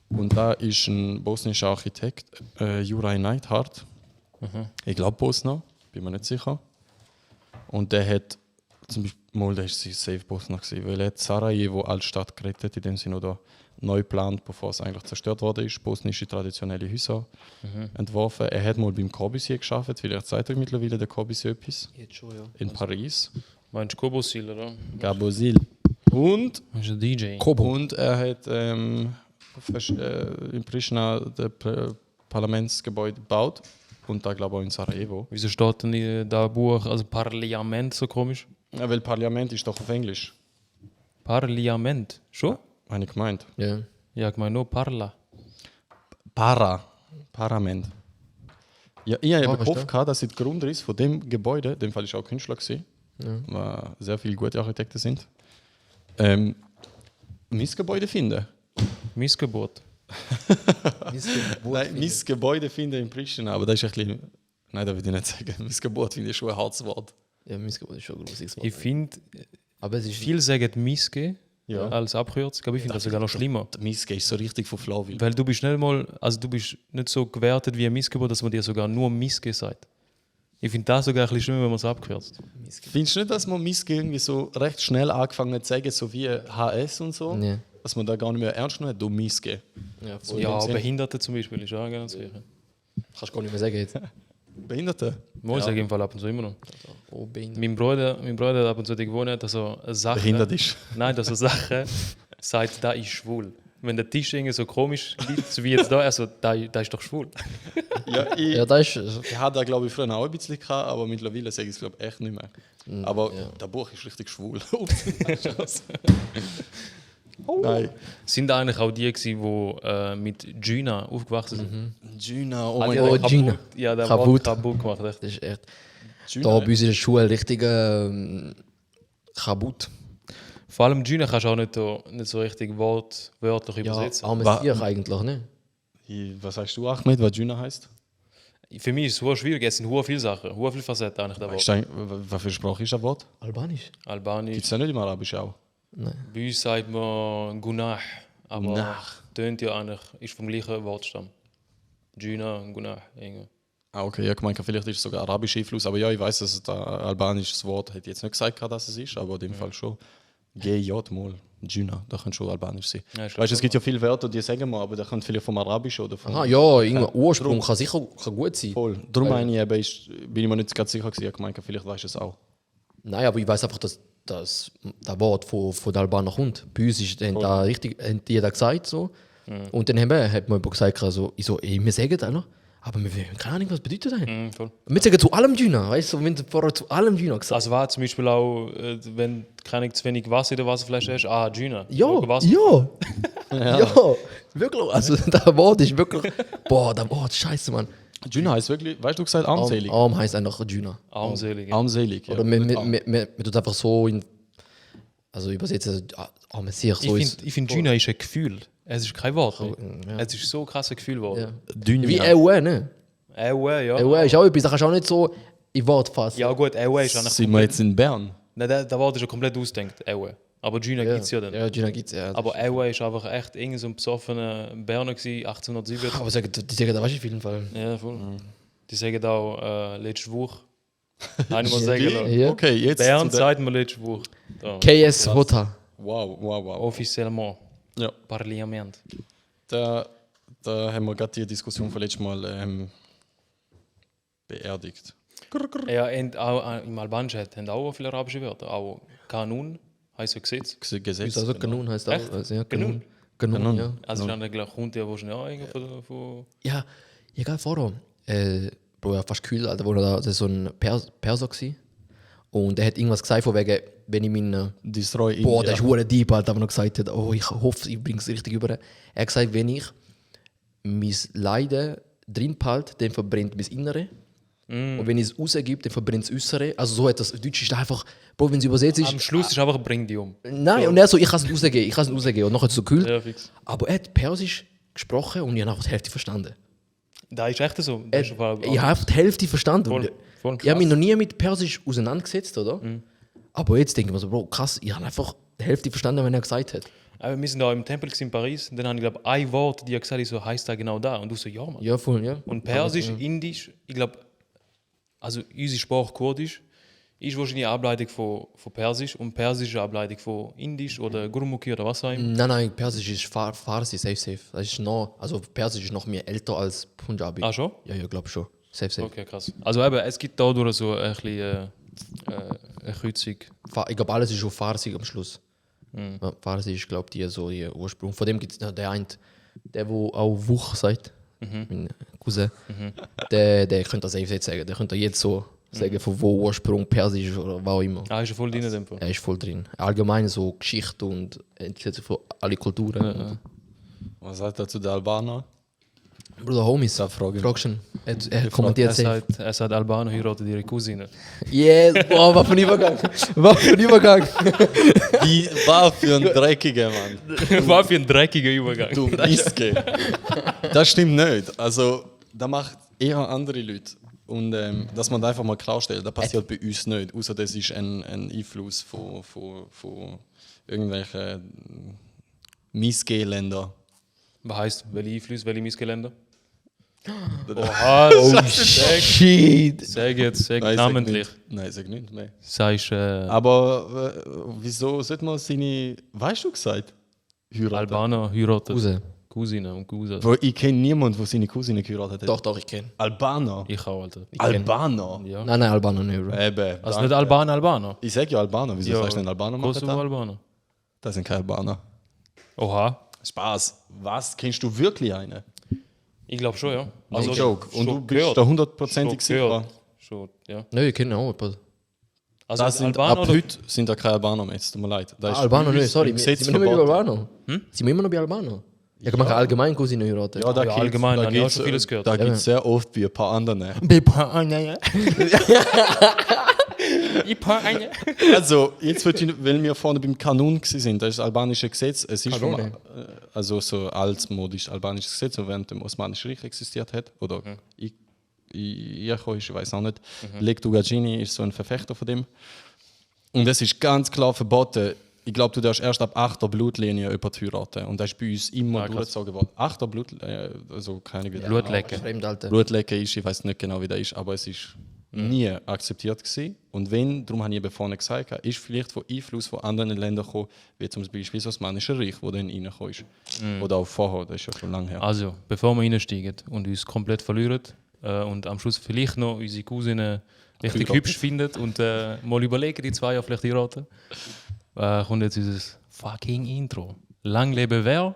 Und da ist ein bosnischer Architekt, Juraj Neidhardt. Ich glaube Bosner, bin mir nicht sicher. Und der hat zum Beispiel, mal, der ist safe Bosner gewesen, weil er hat Sarajevo als Stadt gerettet, in dem Sinne oder neu geplant, bevor es eigentlich zerstört worden ist, bosnische traditionelle Häuser entworfen. Er hat mal beim Corbusier gearbeitet, vielleicht zeigt euch mittlerweile der Corbusier etwas. Jetzt schon, ja. In Paris. Meinst du Kobosil, oder? Gabosil. Und, Das ist ein DJ. und er hat in Pristina das Parlamentsgebäude gebaut. Und da glaube ich auch in Sarajevo. Wieso steht denn in da Buch, also Parlament so komisch? Ja, weil Parlament ist doch auf Englisch. Parlament? Schon? Habe ich gemeint. Ja. Ja, ich meine nur Parla. Parament. Ja, ich habe was gehofft, dass der Grundriss von dem Gebäude, in dem Fall ist auch Künstler gewesen, weil sehr viele gute Architekten sind, mein Gebäude finden. Missgeburt. Nein, mein Gebäude finden in Pristina, aber das ist ein bisschen... Nein, das will ich nicht sagen. Mein Gebäude finde ich schon ein hartes Wort. Ja, Missgeburt ist schon ein grusiges Wort. Ich finde, Aber es ist viele sagen Miske Ja. als Abkürzung, aber ich finde das sogar noch schlimmer. Der Miske ist so richtig von Flawil. Weil du bist nicht mal, also du bist nicht so gewertet wie ein Missgeburt, dass man dir sogar nur Miske sagt. Ich finde das sogar ein bisschen schlimmer, wenn man es abkürzt. Findest du nicht, dass man Miske irgendwie so recht schnell angefangen zu sagen, so wie HS und so? Ja. Dass man da gar nicht mehr ernst nimmt, du Miske. Ja, voll. Ja, dem Sinn. Behinderte zum Beispiel ist auch ganz sicher. Kannst du gar nicht mehr sagen jetzt. Behinderte? Muss ich im Fall ab und zu immer noch. Oh, Bein. Mein Bruder hat ab und zu gewohnt, dass er Sachen... Behindert ist. Nein, dass er Sachen sagt, da ist schwul. Wenn der Tisch irgendwie so komisch liegt, so wie jetzt da, also da ist doch schwul. Ja, Ja, das ist. ich hatte da glaube ich früher auch ein bisschen gehabt, aber mittlerweile sage ich es glaube ich echt nicht mehr. Aber ja. das Buch ist richtig schwul. Nein. Sind eigentlich auch die gewesen, die mit Gina aufgewachsen sind? Gina, oh Ah, mein die Gott. haben Gina. Ja, der Kaputt. Wort kaputt gemacht. Echt. Das ist echt. Gina. Da bei uns in der Schule richtig kaputt. Vor allem Gina kannst du auch nicht so richtig wörtlich Ja, übersetzen. armes Wa- Tier eigentlich, ne? Was sagst du, Ahmed, was Gina heißt? Für mich ist es sehr schwierig, es sind sehr viele Sachen, sehr viele Facetten eigentlich der Weißt Wort. du, was für Sprache ist das Wort? Albanisch? Albanisch, Gibt es ja nicht im Arabisch auch? Nein. bei uns sagt man Gunah, aber Gunah. tönt ja eigentlich, ist vom gleichen Wortstamm. Gina, Gunah, irgendwie. Ah, okay, ja, ich meine, vielleicht ist es sogar arabischer Einfluss, aber ja, ich weiß, dass es ein albanisches Wort hätte ich jetzt nicht gesagt, dass es ist, aber in dem Fall schon. GJ mal, Gina, das kann schon albanisch sein. Ja, ich Weißt du, es gibt ja viele Wörter, die sagen wir, aber das kann vielleicht vom Arabischen oder vom. Aha, ja, irgendein Ursprung kann sicher gut sein. Voll. Darum meine ich, eben, bin ich mir nicht ganz sicher gewesen, ich meine, vielleicht weißt du es auch. Nein, aber ich weiß einfach, dass das Wort von den Albanern kommt. Bei uns haben da richtig, haben die da gesagt so. Und dann hat mir jemand gesagt, also, ich so, ey, wir sagen das noch, aber wir haben keine Ahnung, was bedeutet das. Voll. Wir sagen zu allem Gina, weißt du, wenn du vorher zu allem Gina gesagt Also war zum Beispiel auch, wenn keine zu wenig Wasser in der Wasserflasche hast, Gina. Ja, Wasser. ja, ja, wirklich. Also, das Wort ist wirklich, boah, das Wort, scheiße, Mann. Gina heißt wirklich, weißt du, gesagt armselig? Arm heißt einfach Gina. Armselig. Armselig, ja. Oder man tut einfach so in, also übersetzen, arme Sieg, so ist. Ich finde, Gina ist ein Gefühl. Es ist kein Wort. ja. Es ist so krass ein Gefühl geworden. Ja. Dünn, Wie ja. Ewe, ne? Ja. Ewe ist auch etwas, da kannst du auch nicht so in Wort fassen. Ja gut, Ewe ist eigentlich... Sind wir jetzt in Bern? Nein, der Wort ist ja komplett ausgedacht, Ewe. Aber Gina gibt es ja dann. Ja, Gina gibt's ja. Aber Ewe ist einfach echt irgend so ein besoffener Berner gewesen, 1807. Aber die sagen, da weißt du auf jeden Fall. Ja, voll. Die sagen auch letzte Woche. Nein, mal sagen lassen. Ja. Okay, jetzt. Bern zu der- sagt mir letzte Woche. Da. KS Rota. Wow. Offiziellement. Ja. Parlament. Da haben wir gerade die Diskussion von letztem Mal beerdigt. Ja, und auch im Albanischen haben auch viele arabische Wörter. Auch Kanun heisst ja Gesetz. Gesetz. Ist also Kanun heißt auch. Echt? Also, ja, Kanun? Kanun, ja. Also dann gleich kommt ja wahrscheinlich auch irgendwie von... Ja, egal vorher. Bro, ja, fast kühl, Alter, wo er da, das ist so ein Perser gewesen. Und er hat irgendwas gesagt, von wegen, wenn ich meinen. Destroy India. Boah, der ist hure deep, Alter, aber noch gesagt hat, oh, ich hoffe, ich bringe es richtig über. Er hat gesagt, wenn ich mein Leiden drin behalte, dann verbrennt mein Innere. Und wenn ich es rausgebe, dann verbrennt das Äußere. Also so hat das, Deutsch ist einfach, Bro, wenn es übersetzt ist. Am Schluss ist einfach «Bring die um». Nein, und er so, ich kann es rausgeben, Und nachher hat es so gekühlt. Ja, fix. Aber er hat Persisch gesprochen und ich habe einfach die Hälfte verstanden. Da ist echt so. Das ist auf Ich habe die Hälfte verstanden. Voll, Und voll ich habe mich krass. noch nie mit Persisch auseinandergesetzt, oder? Aber jetzt denke ich mir so, Bro, krass, ich habe einfach die Hälfte verstanden, wenn er gesagt hat. Aber wir sind da im Tempel in Paris, dann habe ich glaube ein Wort, die gesagt so heißt da genau da und du so ja Mann. Ja, voll, ja. Und Persisch, Indisch, ich glaube, also unsere Sprache Kurdisch ist wahrscheinlich eine Ableitung von Persisch und Persisch ist eine Ableitung von Indisch oder Gurmukhi oder was auch immer. Nein, Persisch ist Farsi, safe. Das ist noch, also Persisch ist noch mehr älter als Punjabi. Ah schon? Ja, glaube schon. Safe. Okay, krass. Also eben, es gibt dadurch so ein bisschen eine Kreuzung. Ich glaube, alles ist schon Farsi am Schluss. Ja, Farsi ist, glaube ich, so ihr Ursprung. Von dem gibt es noch der eine, der auch Wuch sagt, mein Cousin, der könnte das safe jetzt sagen. Der könnte jetzt so sagen, von wo Ursprung Persisch oder was auch immer. Ah, ist ja voll drin in dem Fall. Er ist voll drin. Allgemein so Geschichte und interessiert sich für alle Kulturen. Was sagt er zu den Albanern? Bruder, Homies, Da frage ich. fragst du ihn. Er kommentiert safe. Er sagt, Albaner heiraten ihre Cousine. Yes, boah, was für ein Übergang. Was für ein Übergang. Wie war für ein dreckiger Mann. Was für ein dreckiger Übergang. Du Mistke. Das stimmt nicht. Also, da macht eher andere Leute. Und dass man da einfach mal klarstellt, das passiert bei uns nicht. Außer das ist ein Einfluss von irgendwelchen Missgeländern. Was heisst, welche Einflüsse, welche Missgeländer? Oha, Oh shit. Sag jetzt, Nein, namentlich. Nein, sag nicht. Nein. Sagst Aber wieso sollte man seine, weißt du gesagt, heiraten? Albaner heiraten. Cousin. Cousine und Cousin. Wo ich kenne niemanden, der seine Cousine geheiratet hat. Doch, ich kenne. Albaner? Ich auch, Alter. Albaner? Ja. Nein, Albaner nicht, Bro. Eben. Also danke. nicht Albaner. Ich sage ja Albaner. Wieso Ja. sagst du denn Albaner? machen Kosovo da? Albaner. Das sind keine Albaner. Oha. Spaß. Was? Kennst du wirklich einen? Ich glaube schon, ja. Also Joke. Und du schon bist gehört. da hundertprozentig Schon sicher? gehört. Schon, ja. Nein, ich kenne auch jemanden. Also Das sind, Albaner ab oder? heute sind da keine Albaner mehr. Es tut mir leid. Das ist Albaner bei uns nicht, sorry. im Sind Gesetz wir nicht mehr bei verboten. Albaner? Sind wir immer noch bei Albaner? Ja, man kann allgemein Cousine heiraten. Ja, da Ja, gibt's- allgemein, da habe ich auch gibt's, schon vieles gehört. Da gibt es sehr oft wie ein paar andere. Also, jetzt wird, weil wir vorne beim Kanun sind, das ist das albanische Gesetz. Es ist vom, Kanone? also so altmodisch albanisches Gesetz, das während dem Osmanischen Reich existiert hat. Oder ich weiß auch nicht. Lek Dugagini ist so ein Verfechter von dem. Und es ist ganz klar verboten. Ich glaube, du darfst erst ab 8. Blutlinie jemanden heiraten. Und das ist bei uns immer krass. durchgezogen worden. 8. Blutlinie, also keine Ahnung, wie Blutlecken. Fremd, Alter. Blutlecken ist, ich weiß nicht genau, wie das ist, aber es ist nie akzeptiert gewesen. Und wenn, darum habe ich eben vorhin gesagt, ist vielleicht von Einfluss von anderen Ländern gekommen, wie zum Beispiel das Osmanische Reich, wo dann reingekommen ist. Oder auch vorher, das ist ja schon lange her. Also, bevor wir reinsteigen und uns komplett verlieren und am Schluss vielleicht noch unsere Cousine richtig Heiraten. hübsch findet und mal überlegen, die 2 Jahre vielleicht heiraten, kommt jetzt unser fucking Intro. Lang lebe wer?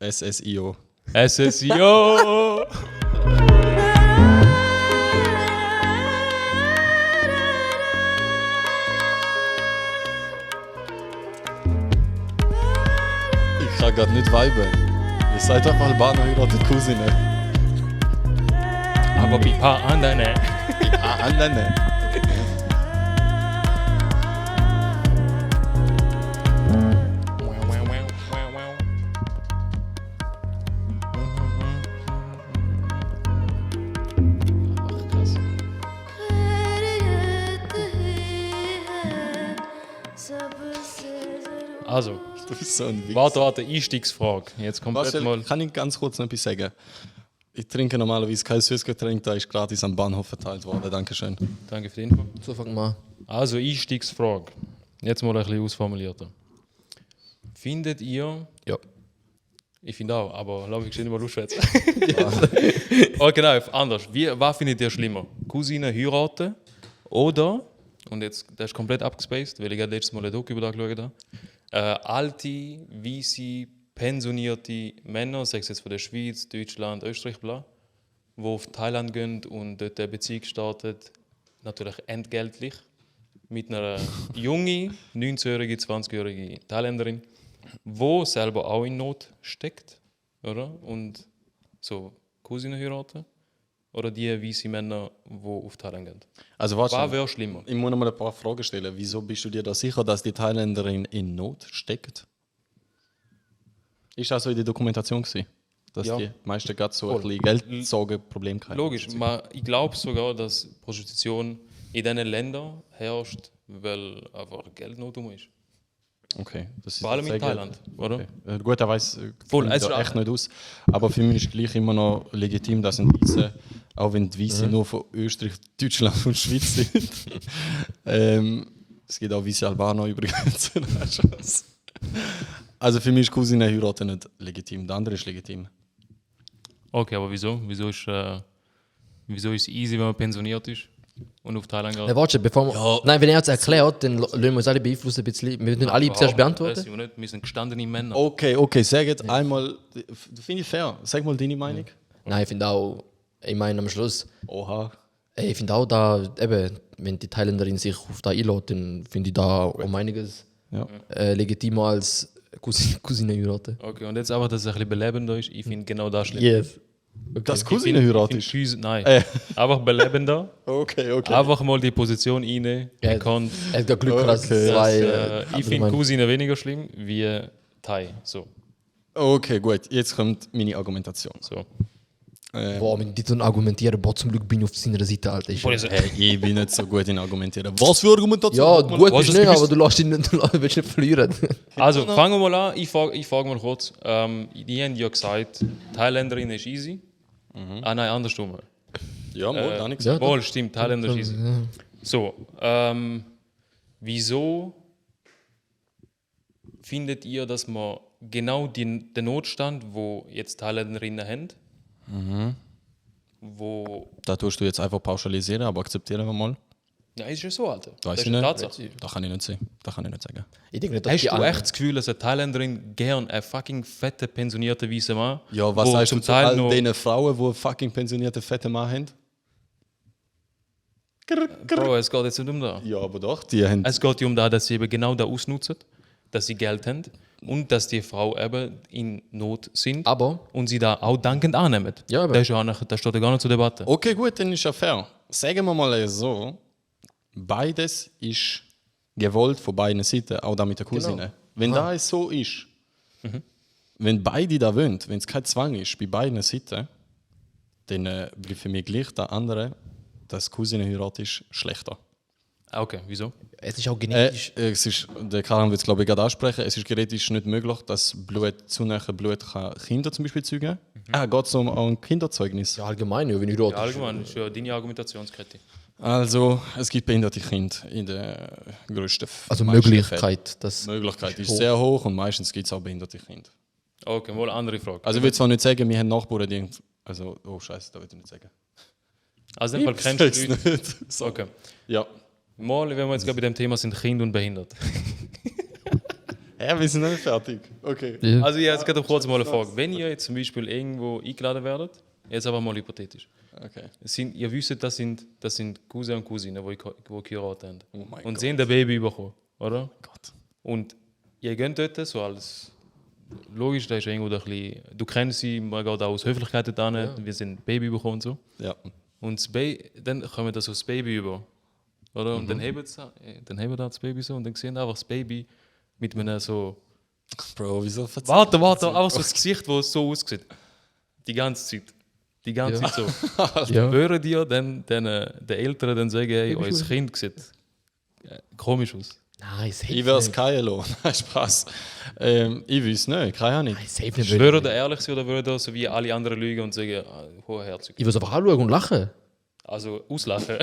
SSIO. SSIO! Ich kann gerade nicht viben. Ihr seid einfach Albaner, heiratet Cousine. Aber bei ein paar anderen. Andere. Ach, krass. Also, Du bist so ein Wichser. warte, Einstiegsfrage. Jetzt komplett Marcel, mal. kann ich ganz kurz noch etwas sagen? Ich trinke normalerweise kein Süßgetränk, da ist gratis am Bahnhof verteilt worden. Dankeschön. Danke für die Info. So, fang mal an. Also, Einstiegsfrage. Jetzt mal ein bisschen ausformulierter. Findet ihr, Ja. ich finde auch, aber lass mich nicht mal losschwätzen. Oh, genau, anders. Was findet ihr schlimmer? Cousine heiraten oder, und jetzt, das ist komplett abgespaced, weil ich gerade letztes Mal ein Doku über das geschaut habe, alte, weisse, pensionierte Männer, sei es jetzt von der Schweiz, Deutschland, Österreich, bla, die auf Thailand gehen und dort eine Beziehung starten, natürlich entgeltlich, mit einer jungen, 19-jährigen, 20-jährigen Thailänderin, die selber auch in Not steckt, oder? Und so Cousine heiraten. Oder die weisse Männer, die auf Thailand gehen. Also warte, Was wäre schlimmer? ich muss noch mal ein paar Fragen stellen. Wieso bist du dir da sicher, dass die Thailänderin in Not steckt? Ist das so in der Dokumentation gewesen? Dass Ja. die meisten gerade so ein Voll. bisschen Geldsorgenproblem hatten? Logisch, ich glaube sogar, dass Prostitution in diesen Ländern herrscht, weil einfach Geldnot ist. Okay. Das Vor allem in sagen- Thailand, oder? Okay. Gut, er weiß Voll, kennt es da ist echt nicht aus. Aber für mich ist gleich immer noch legitim, dass ein Weiße, auch wenn die Weiße nur von Österreich, Deutschland und Schweiz sind. Es gibt auch Weiße Albaner übrigens. Nein, Spaß. Also für mich ist Cousine heiraten nicht legitim, der andere ist legitim. Okay, aber wieso? Wieso ist es easy, wenn man pensioniert ist und auf Thailand geht? Nein, warte, bevor wir. Nein, wenn er jetzt erklärt, dann lassen wir uns alle beeinflussen ein bisschen. Wir müssen alle zuerst beantworten. Das sind wir nicht. Wir sind gestandene Männer. Okay, sag jetzt einmal, finde ich fair, sag mal deine Meinung. Nein, ich finde auch, ich meine am Schluss, Oha. ich finde auch da, eben, wenn die Thailänderin sich auf da einlädt, dann finde ich da um einiges Ja. legitimer als Cousine heiraten. Okay, und jetzt aber, dass es ein bisschen belebender ist, ich finde genau das schlimm. Yes. Das Ich Cousine find- heiratet ich find Cousine- Nein, Äh. einfach belebender. Okay. Einfach mal die Position rein. Ja, bekannt, Er hat Glück, dass Okay. zwei. ich finde Cousine weniger schlimm wie Thai. So. Okay, gut, jetzt kommt meine Argumentation. So. Boah, wenn die dann argumentieren, boah, zum Glück bin ich auf seiner Seite, Alter. Ist Hey, ich bin nicht so gut in Argumentieren. Was für Argumentation? ja, Guck mal. gut Was bist ist du nicht, das aber du lässt ihn nicht, du willst nicht verlieren. Also, fangen wir mal an. Ich frage mal kurz. Die haben ja gesagt, Thailänderin ist easy. Ah nein, andersrum. Ja, mal, da nichts. Ja, Wohl, stimmt, Thailänder ist easy. So, wieso findet ihr, dass man genau den Notstand, wo jetzt Thailänderinnen haben, wo... Da tust du jetzt einfach pauschalisieren, aber akzeptieren wir mal. Ja, ist ja so, Alter. Weiß Das ist ich eine nicht. Tatsache. Da kann ich nicht sehen. Da kann ich nicht sagen. Ich denke nicht, dass Hast die du anderen- echt das Gefühl, dass eine Thailänderin gern einen fucking fetten, pensionierten weißen Mann, Ja, was wo sagst zum du zu Teil all noch... den Frauen, die fucking pensionierte fette Mann haben? Bro, es geht jetzt nicht um das. Ja, aber doch, die haben... Es geht ja um das, dass sie eben genau das ausnutzen, dass sie Geld haben und dass die Frau eben in Not sind Aber, und sie da auch dankend annehmen. Ja, aber- das, ist ja das steht ja gar nicht zur Debatte. Okay, gut, dann ist ja fair. Sagen wir mal so, beides ist gewollt von beiden Seiten, auch da mit der Cousine. Genau. Wenn das so ist, wenn beide da wollen, wenn es kein Zwang ist bei beiden Seiten, dann bleibt für mich gleich der andere, dass Cousine heiratet ist, schlechter. Ah, okay, wieso? es ist auch genetisch. Es ist, der Karan wird es glaube ich gerade ansprechen, es ist genetisch nicht möglich, dass Blut, zu nahe Blut kann Kinder zum Beispiel zeugen. Geht es um ein Kinderzeugnis. Ja, allgemein, ja, wenn ich dort. Ja, allgemein, das ist ja deine Argumentationskette. Also, es gibt behinderte Kinder in der größten Also meisten Möglichkeit, dass. Fällen. Die Möglichkeit ist hoch. sehr hoch und meistens gibt es auch behinderte Kinder. Okay, mal eine andere Frage. Also, ich würde zwar nicht sagen, wir haben Nachbarn, die. Also, oh Scheiße, da würde ich nicht sagen. Also in dem Fall kennst du Leute. nicht. So. Okay. Ja. Mal, wenn wir jetzt gerade bei dem Thema sind, Kind und behindert. Ja, wir sind noch nicht fertig. Okay. Ja. Also ich habe jetzt gerade kurz mal eine Frage. Wenn ihr jetzt zum Beispiel irgendwo eingeladen werdet, jetzt aber mal hypothetisch, Okay. ihr wisst, das sind Cousin und Cousine, die geheiratet haben. Oh mein Und Gott. sie haben ein Baby bekommen, oder? Gott. Und ihr geht dort so als... Logisch, da ist irgendwo ein bisschen... Du kennst sie, man geht auch aus Höflichkeit dorthin, wir sind ein Baby bekommen und so. Ja. Und dann kommen da so das Baby über. Oder? Und dann heben da das Baby so und dann sehen einfach das Baby mit einem so... Bro, wieso verzeiht? Warte, auch so das Gesicht, wo es so aussieht. Die ganze Zeit. Die ganze Ja. Zeit so. Ja. Hören die dann den Eltern dann sagen, hey, euer Kind sieht komisch aus. Nein, safe Ich wäre es nicht. Kaelo. Nein, Spaß. Ich weiß nicht, keine Ahnung. Nein, safe nicht. Schwören ihr ehrlich sein oder würden ihr so wie alle anderen lügen und sagen, hoherherzig? Ich würde es einfach anschauen und lachen. Also auslachen.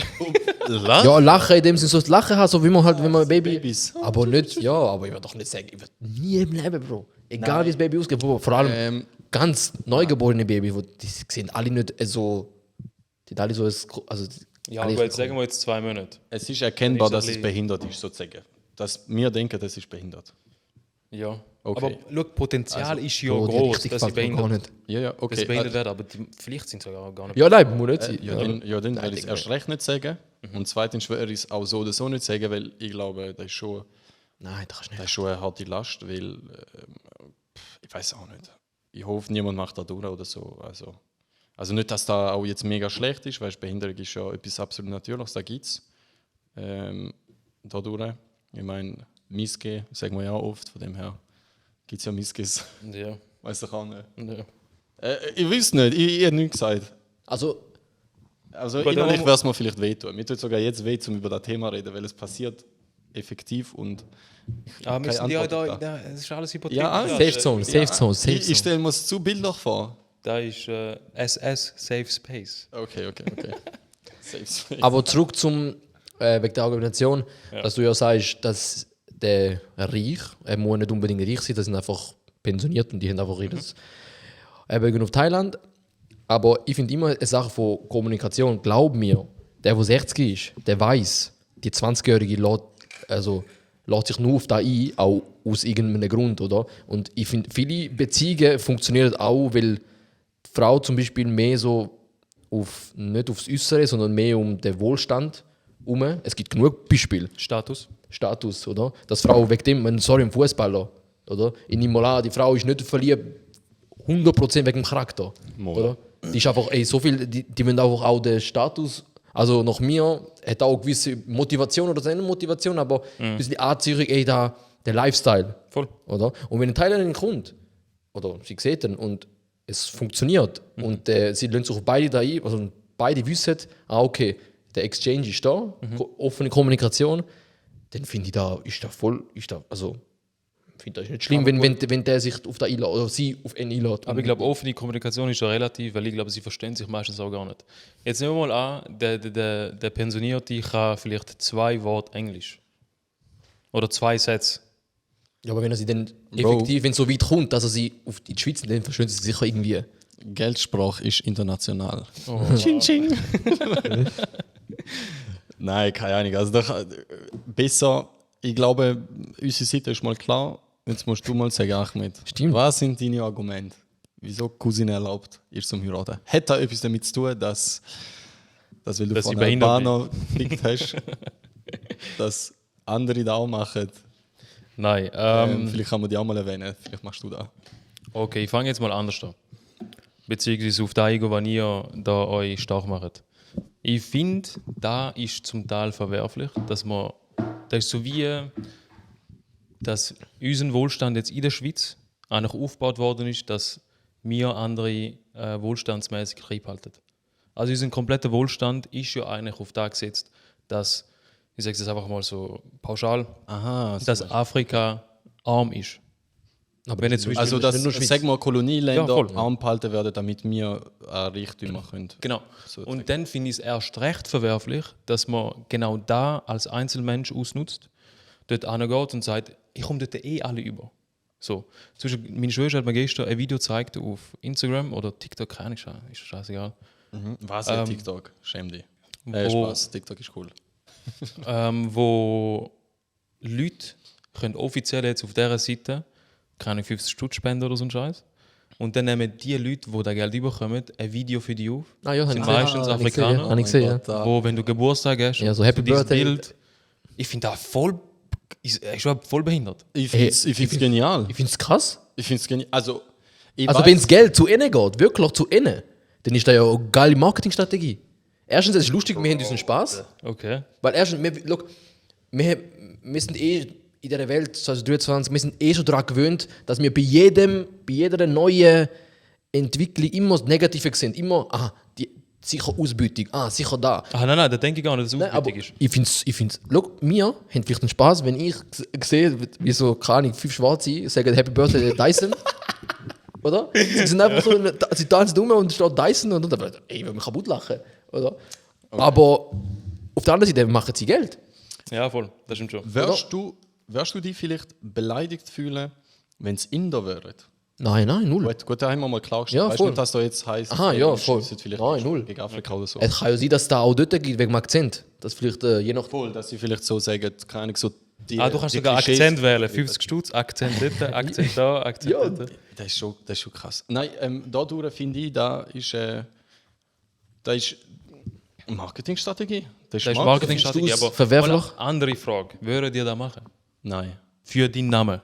Ja, lachen in dem Sinne, so das Lachen hat, so wie man halt, wenn man ein Baby. Babys. Aber nicht, ja, aber ich würde doch nicht sagen, ich würde nie im Leben, Bro. Egal wie das Baby ausgeht, Bro. Vor allem ganz neugeborene Babys, die sind alle nicht so. Die sind alle so. Also, Ja, alle aber jetzt sagen wir jetzt 2 Monate. Es ist erkennbar, Dann ist dass es es ein behindert ist, sozusagen. Dass wir denken, das ist behindert. Ja. Okay. Aber schau, Potenzial ist ja Bro, die groß, Richtung dass sie gefällt mir gar behindert, nicht. Ja, ja, dass okay. sie behindert werden, aber vielleicht sind sie sogar gar nicht. Ja, nein, muss nicht sein. Ja, dann Nein, will ich es denk erst recht nicht sagen. Und zweitens würde ich es auch so oder so nicht sagen, weil ich glaube, das ist schon, Nein, das kannst du das nicht. ist schon eine harte Last, weil ich weiß auch nicht. Ich hoffe, niemand macht da durch oder so. Also nicht, dass da auch jetzt mega schlecht ist, weil Behinderung ist ja etwas absolut Natürliches, da gibt es. Dadurch. Ich meine, Missgehen, sagen wir ja auch oft, von dem her gibt es ja Missges. Ja. Weiß ich auch nicht. Ja. Ich weiß nicht, ich habe nichts gesagt. Also, Also Gut, innerlich aber- wäre es mir vielleicht wehtun. Mir tut sogar jetzt weh, um über das Thema zu reden, weil es passiert effektiv und Ah, keine Antwort da. es ist alles hypothetisch. Ja, Safe Zone, Safe Zone, Safe Ich Zone. stelle mir es zu bildlich vor. Da ist SS Safe Space. Okay. Safe space. Aber zurück zum wegen der Argumentation, dass du ja sagst, dass der Reich, er muss nicht unbedingt reich sein, das sind einfach pensioniert und die haben einfach ihres gehen auf Thailand. Aber ich finde immer eine Sache von Kommunikation, glaub mir, der 60 ist, der weiß, die 20-Jährige lässt sich nur auf da ein, auch aus irgendeinem Grund, oder? Und ich finde, viele Beziehungen funktionieren auch, weil die Frau zum Beispiel mehr so nicht aufs Äußere, sondern mehr um den Wohlstand herum. Es gibt genug Beispiele. Status, oder? Dass Frau wegen dem, ein Fußballer, oder? Ich nehme mal an, die Frau ist nicht verliebt 100% wegen dem Charakter, oder? Die ist einfach, so viel, die wollen einfach auch den Status, also nach mir, hat auch eine gewisse Motivation, oder nicht Motivation, aber ein bisschen die Anziehung, der Lifestyle. Voll. Oder? Und wenn ein Thailänder kommt, oder sie sieht ihn und es funktioniert und sie lassen sich auf beide da ein, also beide wissen, okay, der Exchange ist da, offene Kommunikation, dann finde ich finde das nicht schlimm, wenn der sich auf da einlädt oder sie auf ihn einlädt. Aber ich glaube, offene Kommunikation ist ja relativ, weil ich glaube, sie verstehen sich meistens auch gar nicht. Jetzt nehmen wir mal an, der Pensionierte kann vielleicht 2 Worte Englisch. Oder 2 Sätze. Ja, aber wenn er sie dann effektiv, wenn es so weit kommt, dass er sie in die Schweiz, dann verstehen sie sicher irgendwie. Geldsprache ist international. Ching, ching. Nein, keine Ahnung. Also besser, ich glaube, unsere Seite ist mal klar. Jetzt musst du mal sagen, Ahmed. Stimmt. Was sind deine Argumente? Wieso Cousine erlaubt, ihr zum Heiraten? Hat das etwas damit zu tun, dass weil du Dass von sie behindert Albaner geklickt hast, dass andere das auch machen? Nein. Vielleicht kann man die auch mal erwähnen. Vielleicht machst du das. Okay, ich fange jetzt mal anders an. Beziehungsweise auf das eingehen, was ihr da euch stark macht. Ich finde, da ist zum Teil verwerflich, das ist so wie, dass unser Wohlstand jetzt in der Schweiz eigentlich aufgebaut worden ist, dass wir andere wohlstandsmäßig klein halten. Also unser kompletter Wohlstand ist ja eigentlich auf das gesetzt, dass, ich sage es einfach mal so pauschal, dass Afrika arm ist. Aber Wenn jetzt zum Beispiel- Also, dass, nicht nur Schweiz. sagen wir, Kolonienländer Ja, voll. arm behalten werden, damit wir Reichtümer können. Genau. So Und dann finde ich es erst recht verwerflich, dass man genau da als Einzelmensch ausnutzt, dort hingeht und sagt, ich komme dort alle über. So. Zum Beispiel, meine Schwester hat mir gestern ein Video gezeigt auf Instagram oder TikTok, keine Ahnung, ist scheißegal. Was ja TikTok? Schäm dich. Wo- Spaß, TikTok ist cool. Wo Leute können offiziell jetzt auf dieser Seite keine 50 Stutz spenden oder so ein Scheiß. Und dann nehmen die Leute, die das Geld bekommen, ein Video für dich auf. Ah ja, sind meistens Afrikaner. Habe ich gesehen, ja. Wo, wenn du Geburtstag hast, Ja, so Happy dieses Birthday. Bild, ich finde das voll, ich voll behindert. Ich finde es genial. Ich finde es krass. Ich finde es genial. Also wenn Wenn das Geld zu innen geht, wirklich zu innen, dann ist das ja eine geile Marketingstrategie. Erstens, es ist lustig, wir haben unseren Spaß. Okay. Weil erstens, wir sind in dieser Welt 2023, wir sind schon daran gewöhnt, dass wir bei jeder neuen Entwicklung immer das Negative sehen. Immer, sicher Ausbeutung, sicher da. Nein, da denke ich gar nicht, dass es Nein, aber ausbeutig ist. ich finde, wir haben vielleicht einen Spaß, wenn ich sehe, wie so, keine Ahnung, 5 Schwarze sagen Happy Birthday Dyson. Oder? Sie sind einfach so, sie tanzen rum und steht Dyson und dann, ich will mich kaputt lachen. Oder? Okay. Aber auf der anderen Seite machen sie Geld. Ja, voll, das stimmt schon. Wirst du dich vielleicht beleidigt fühlen, wenn es Inder wären? Nein, null. Gut, da haben wir mal klargestellt. Ja, Weißt voll. du nicht, dass da jetzt heisst, Aha, ja, voll. vielleicht Nein, null. gegen Afrika oder so. Es kann ja sein, dass es da auch dort gibt, wegen dem Akzent. Dass vielleicht je nach. Voll, dass sie vielleicht so sagen, keine Ahnung, so die, Du kannst die sogar Klischees- Akzent wählen, 50 Stutz, Akzent dort, Akzent da, Akzent Ja. dort. Das ist schon krass. Nein, dadurch finde ich, da ist Marketingstrategie. Das ist Marketingstrategie, Findest du aber es verwerflich? mal eine andere Frage, würdet ihr das machen? Nein. Für deinen Namen?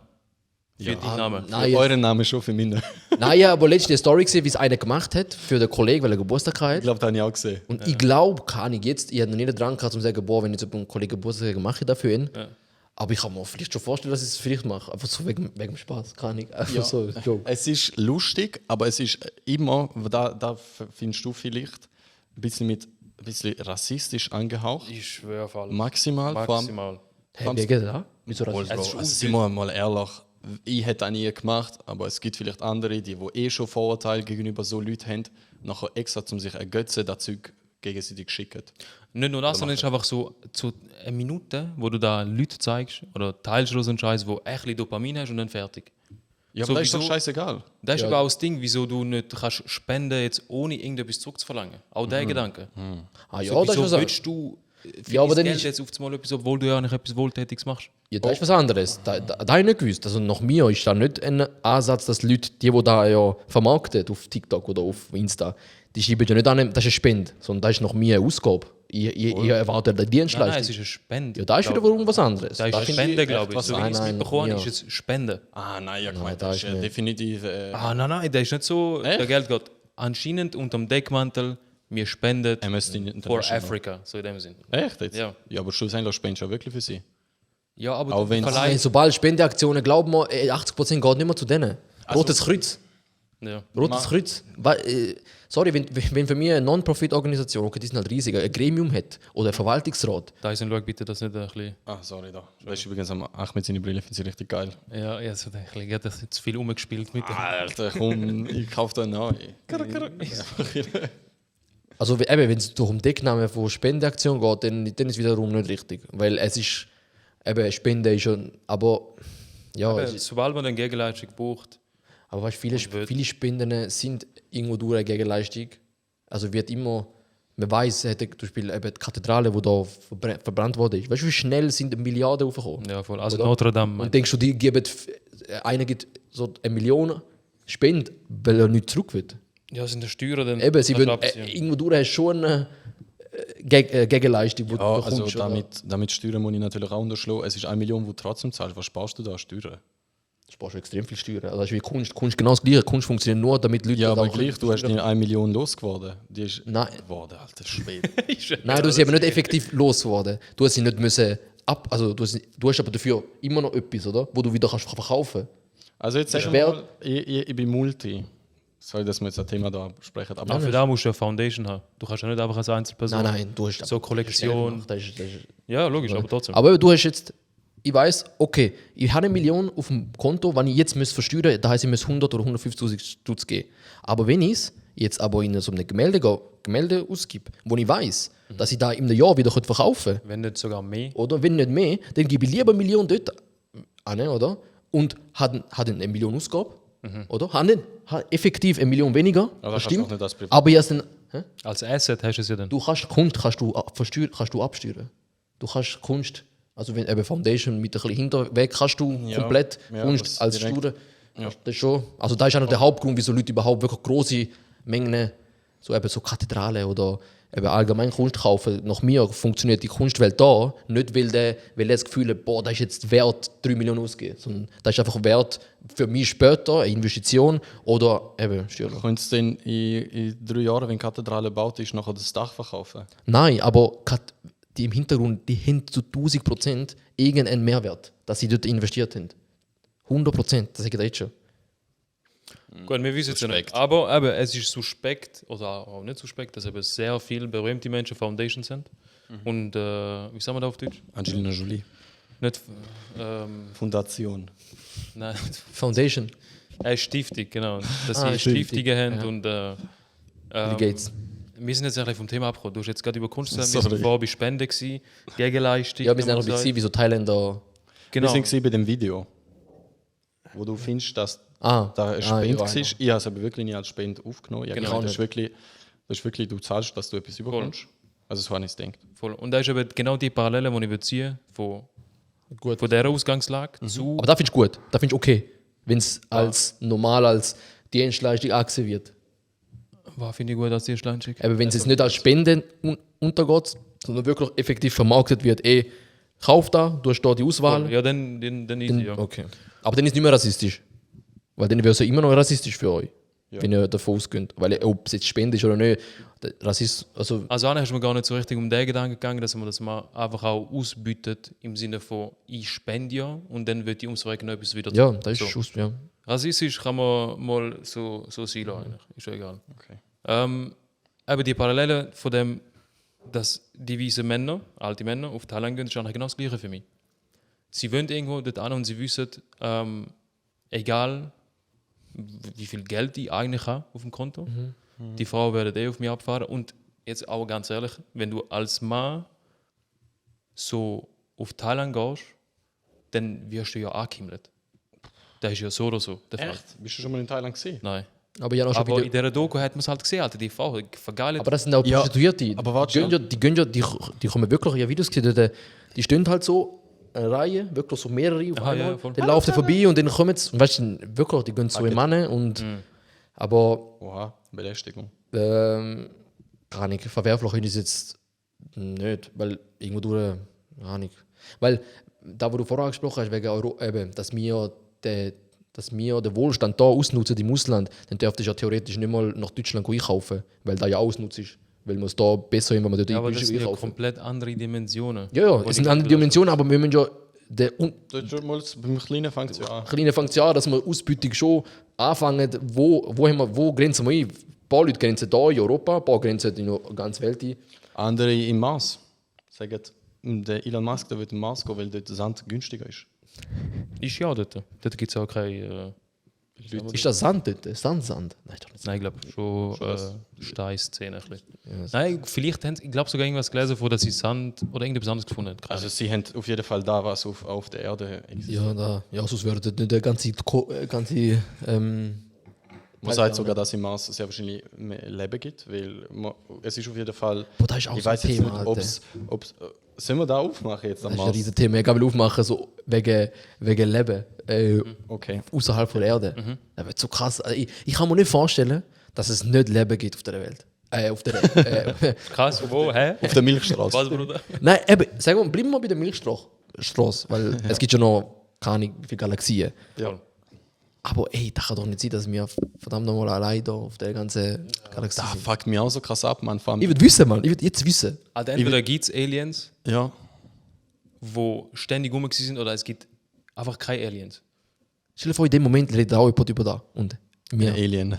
Für deinen Namen? Nein, Euren Namen schon für mich. Nein, ja, aber letztens eine Story gesehen, wie es einer gemacht hat für den Kollegen, weil er Geburtstag Ich hatte. glaube, das habe ich auch gesehen. Und ich glaube, kann ich jetzt, ich habe noch nie den Drang gehabt, um zu sagen, boah, wenn ich jetzt einen Kollegen Geburtstag habe, mache ich das für ihn. Ja. Aber ich kann mir vielleicht schon vorstellen, dass ich es vielleicht mache. Einfach so wegen dem Spaß, kann ich. Einfach so, Joke. Es ist lustig, aber es ist immer, da findest du vielleicht, ein bisschen rassistisch angehaucht. Ich schwöre auf alles. Maximal. Vor allem, Maximal. Hey, wie geht das? Wieso Bro, Rassismus? also sind wir mal ehrlich, ich hätte das nie gemacht, aber es gibt vielleicht andere, die schon Vorurteile gegenüber so Leuten haben, nachher extra zum sich ergötzen, das Zeug gegenseitig schicken. Nicht nur das, sondern es ist einfach so eine Minute, wo du da Leute zeigst oder teilst oder so einen Scheiß, wo echt ein bisschen Dopamin hast und dann fertig. Ja, So, aber das ist doch wieso- scheißegal. Das ist Ja. aber auch das Ding, wieso du nicht kannst spenden jetzt ohne irgendetwas zurückzuverlangen. Auch der Gedanke. Ah, ja, So, das ist wieso was willst du für Ja, aber dein dann Geld ist- jetzt auf einmal etwas, obwohl du ja nicht etwas Wohltätiges machst? Ja, das ist was anderes. Da habe ich nicht gewusst. Also nach mir ist da nicht ein Ansatz, dass Leute, die da ja vermarkten auf TikTok oder auf Insta, die schreiben ja nicht an, das ist eine Spende, sondern das ist nach mir eine Ausgabe. Ich erwarte eine Nein, Dienstleistung. es ist eine Spende. Ja, da ist glaub wiederum was anderes. Da ist Da eine finde ich- Spende, glaube ich. was So wie nein, ich es nein, mitbekommen habe, ja. ist es Spende. Ah, nein, ja, Nein, gemeint, da das ist ist nicht. definitiv. Nein, der ist nicht so. Echt? Der Geld geht anscheinend unter dem Deckmantel, wir spenden Amnesty for International. Africa, so in dem Sinn. Echt jetzt? Ja. Ja, aber schlussendlich spendest du ja wirklich für sie. Ja, aber Auch wenn's- Hey, vielleicht. sobald Spendeaktionen, glauben wir, 80% geht nicht mehr zu denen. Rotes Kreuz. Ja. Rotes Kreuz. Sorry, wenn für mich eine Non-Profit-Organisation, okay, die sind halt riesig, ein Gremium hat oder ein Verwaltungsrat, Da ist ein Schau bitte, das nicht ein bisschen. Ah, sorry, da. Das ist übrigens am Ahmed seine Brille, finde ich richtig geil. Ja, es hat ein bisschen, hat das zu viel umgespielt mit dem. Alter, komm, ich kaufe da neu. also wenn es um Deckname von Spendeaktion geht, dann ist es wiederum nicht richtig. Weil es ist, eben, Spende ist schon, aber ja, Aber es ist, sobald man eine Gegenleistung braucht, aber weißt, viele, Und wird- viele Spenden sind irgendwo durch eine Gegenleistung. Also wird immer, man weiß, zum Beispiel eben die Kathedrale, die da verbrannt wurde. Weißt du, wie schnell sind Milliarden aufgekommen? ja voll. Also Oder? Notre Dame. Und denkst du, die geben, einer gibt so 1 Million Spende, weil er nichts zurück will? Ja, sind die Steuern dann. Eben, sie das wollen, abziehen. irgendwo durch hast du schon eine Gegenleistung, die Ja, du also bekommst. oder? damit Steuern muss ich natürlich auch unterschlagen. Es ist 1 Million, die du trotzdem zahlst. Was sparst du da an Steuern? Du sparst extrem viel Steuern. Also das ist wie Kunst. Kunst genau das Gleiche. Kunst funktioniert nur, damit Leute Ja, da aber auch gleich, du hast Steuern- die 1 Million losgeworden. Die ist Nein. geworden, alter Schwede. Nein, du hast sie aber nicht effektiv losgeworden. Du hast sie nicht müssen also du hast aber dafür immer noch etwas, oder? Wo du wieder kannst verkaufen. Also jetzt sag Wer- mal, ich bin Multi. Sorry, dass wir jetzt ein Thema da sprechen. Aber Aber für da musst du eine Foundation haben. Du kannst ja nicht einfach als Einzelperson. Nein, du hast So Kollektion. Das ist, Ja, logisch, aber trotzdem. aber du hast jetzt, ich weiß, okay, ich habe 1 Million auf dem Konto, wenn ich jetzt versteuern da heißt ich muss 100 oder 150.000 Stutz geben. Aber wenn ich es jetzt aber in so einem Gemälde ausgebe, wo ich weiß, dass ich da in einem Jahr wieder verkaufen kann, Wenn nicht sogar mehr. oder wenn nicht mehr, dann gebe ich lieber 1 Million dort an, oder? Und hat 1 Million Ausgabe, oder? Hat effektiv 1 Million weniger, das das kannst du stimmt. auch nicht als Privat- Aber jetzt dann, Als Asset hast du es ja dann. du kannst Kunst kannst du absteuern. Du kannst Kunst, also wenn eben Foundation mit ein bisschen Hinterweg, kannst du Ja, komplett ja, Kunst das als direkt. Steuern. Das ist schon, also da ist auch noch der Hauptgrund, wieso Leute überhaupt wirklich große Mengen, so eben so Kathedrale oder eben allgemein Kunst kaufen. Nach mir funktioniert die Kunstwelt da, nicht weil er das Gefühl hat, boah, das ist jetzt wert 3 Millionen ausgeben, sondern das ist einfach wert für mich später, eine Investition oder eben Steuern. könntest du denn in 3 Jahren, wenn die Kathedrale gebaut ist, nachher das Dach verkaufen? Nein, aber die im Hintergrund, die haben zu 1000% irgendeinen Mehrwert, dass sie dort investiert haben. 100%, das sage ich dir jetzt schon. Gut, wir wissen es ja nicht. Suspekt. Aber eben, es ist suspekt, oder auch nicht suspekt, dass eben sehr viele berühmte Menschen Foundations sind. Und wie sagen wir da auf Deutsch? Angelina Jolie. Nicht, Fundation. nein, Foundation, Stiftung, genau. Dass Ah, sie Stiftung, Stiftungen haben ja. und Bill Gates. wir sind jetzt ein bisschen vom Thema abgekommen. Du hast jetzt gerade über Kunst gesagt, wir Sorry. sind vorher bei Spenden gewesen, Gegenleistung. Ja, wir sind haben auch gesagt. bei wie so Thailänder. Genau. Wir sind bei dem Video, wo du findest, dass Ah, da eine Spende ja, war. Ich habe es aber wirklich nicht als Spende aufgenommen. Ich habe Genau. gemeint, das ist wirklich, du zahlst, dass du etwas überkommst. Also so habe ich es gedacht. Voll. Und da ist eben genau die Parallele, die ich ziehen will, Gut. von dieser Ausgangslage zu. Aber da finde ich gut, da finde ich okay, wenn es als normal als Dienstleistung angesehen wird. Was finde ich gut als die Schleinschick? Aber wenn es jetzt nicht als Spende untergeht, sondern wirklich effektiv vermarktet wird, kauf da, du hast da die Auswahl. Ja, dann easy, Dann, ja. okay. Aber dann ist es nicht mehr rassistisch. Weil dann wäre es ja immer noch rassistisch für euch, Ja. wenn ihr davon ausgeht. Weil ob es jetzt Spende ist oder nicht, der Rassismus, also Also eigentlich ist mir gar nicht so richtig um den Gedanken gegangen, dass man das mal einfach auch ausbietet im Sinne von ich spende ja und dann wird die Umsweigen etwas wieder ja, zurück. das ist so. just, ja. Rassistisch kann man mal so sein lassen, eigentlich. Ist ja egal. Okay. Aber die Parallele von dem, dass die weißen Männer, alte Männer, auf Thailand gehen, ist eigentlich genau das Gleiche für mich. sie wollen irgendwo dort an und sie wissen, egal wie viel Geld ich eigentlich habe auf dem Konto, die Frau wird auf mich abfahren. Und jetzt aber ganz ehrlich, wenn du als Mann so auf Thailand gehst, dann wirst du ja angehimmelt. Das ist ja so oder so der Fall. Echt? Bist du schon mal in Thailand gesehen? Nein. Aber ja, noch schon Aber wieder. in dieser Doku hat man es halt gesehen, Alter, die Frau vergeilt. Aber das sind auch Ja, Prostituierte. aber warte Die kommen wirklich, ja Videos gesehen, die stehen halt so eine Reihe, wirklich so mehrere auf Aha, ja, einmal. voll. Dann laufen die vorbei und dann kommen sie, und weißt du, wirklich, die gehen so in Männer und aber Oha, Belästigung. keine Ahnung, verwerflich ist es jetzt nicht, weil irgendwo durch, keine Ahnung. Weil da, wo du vorher angesprochen hast, wegen eben, dass wir den Wohlstand hier ausnutzen im Ausland, dann dürftest du ja theoretisch nicht mal nach Deutschland einkaufen, weil da ja ausnutzt ist. Weil wir es da besser haben, wenn wir dort Ja, aber das sind ja einkaufen. komplett andere Dimensionen. Ja, es sind andere Dimensionen, aber wir müssen ja Beim Kleinen fängt es ja an. kleine fängt ja an, dass wir Ausbeutung schon anfangen, wo grenzen wir ein? Ein paar Leute grenzen hier in Europa, ein paar grenzen in der ganzen Welt ein. Andere im Mars sagen, der Elon Musk der wird im Mars gehen, weil dort der Sand günstiger ist. Ist ja dort. Dort gibt es auch keine. Ist das Sand dort? Sandsand? Nein, doch nicht. Nein, ich glaube schon Steinszene. Nein, vielleicht haben sie, ich glaube sogar irgendwas gelesen, von dass sie Sand oder irgendetwas anderes gefunden haben. Also sie haben auf jeden Fall da was auf der Erde existiert. Ja, sonst wäre dort nicht der ganze Man sagt sogar, dass im Mars sehr wahrscheinlich mehr Leben gibt, weil es ist auf jeden Fall. Boah, das ist auch ich so ein weiß jetzt Thema, nicht, ob's sollen wir da aufmachen jetzt am Das ist ein Mars? riesiges Thema. Ich will aufmachen, so wegen Leben Okay. außerhalb der Erde. Das wird so krass. Also ich kann mir nicht vorstellen, dass es nicht Leben gibt auf der Welt. Auf der Krass, wo? Hä? Auf der Milchstraße. Was, Bruder? Nein, eben, sagen wir, bleiben wir bei der Milchstraße, weil es gibt ja noch keine Ahnung, wie viele Galaxien. Ja. Aber ey, das kann doch nicht sein, dass wir verdammt nochmal allein da auf der ganzen Galaxie Das sind. fuckt mich auch so krass ab, man. Vor allem- Ich will wissen, Mann. Ich will jetzt wissen. Also entweder gibt es Aliens, Ja. die ständig rum sind, oder es gibt einfach keine Aliens. Stell dir vor, in dem Moment redet auch jemand über das. Und wir. Alien.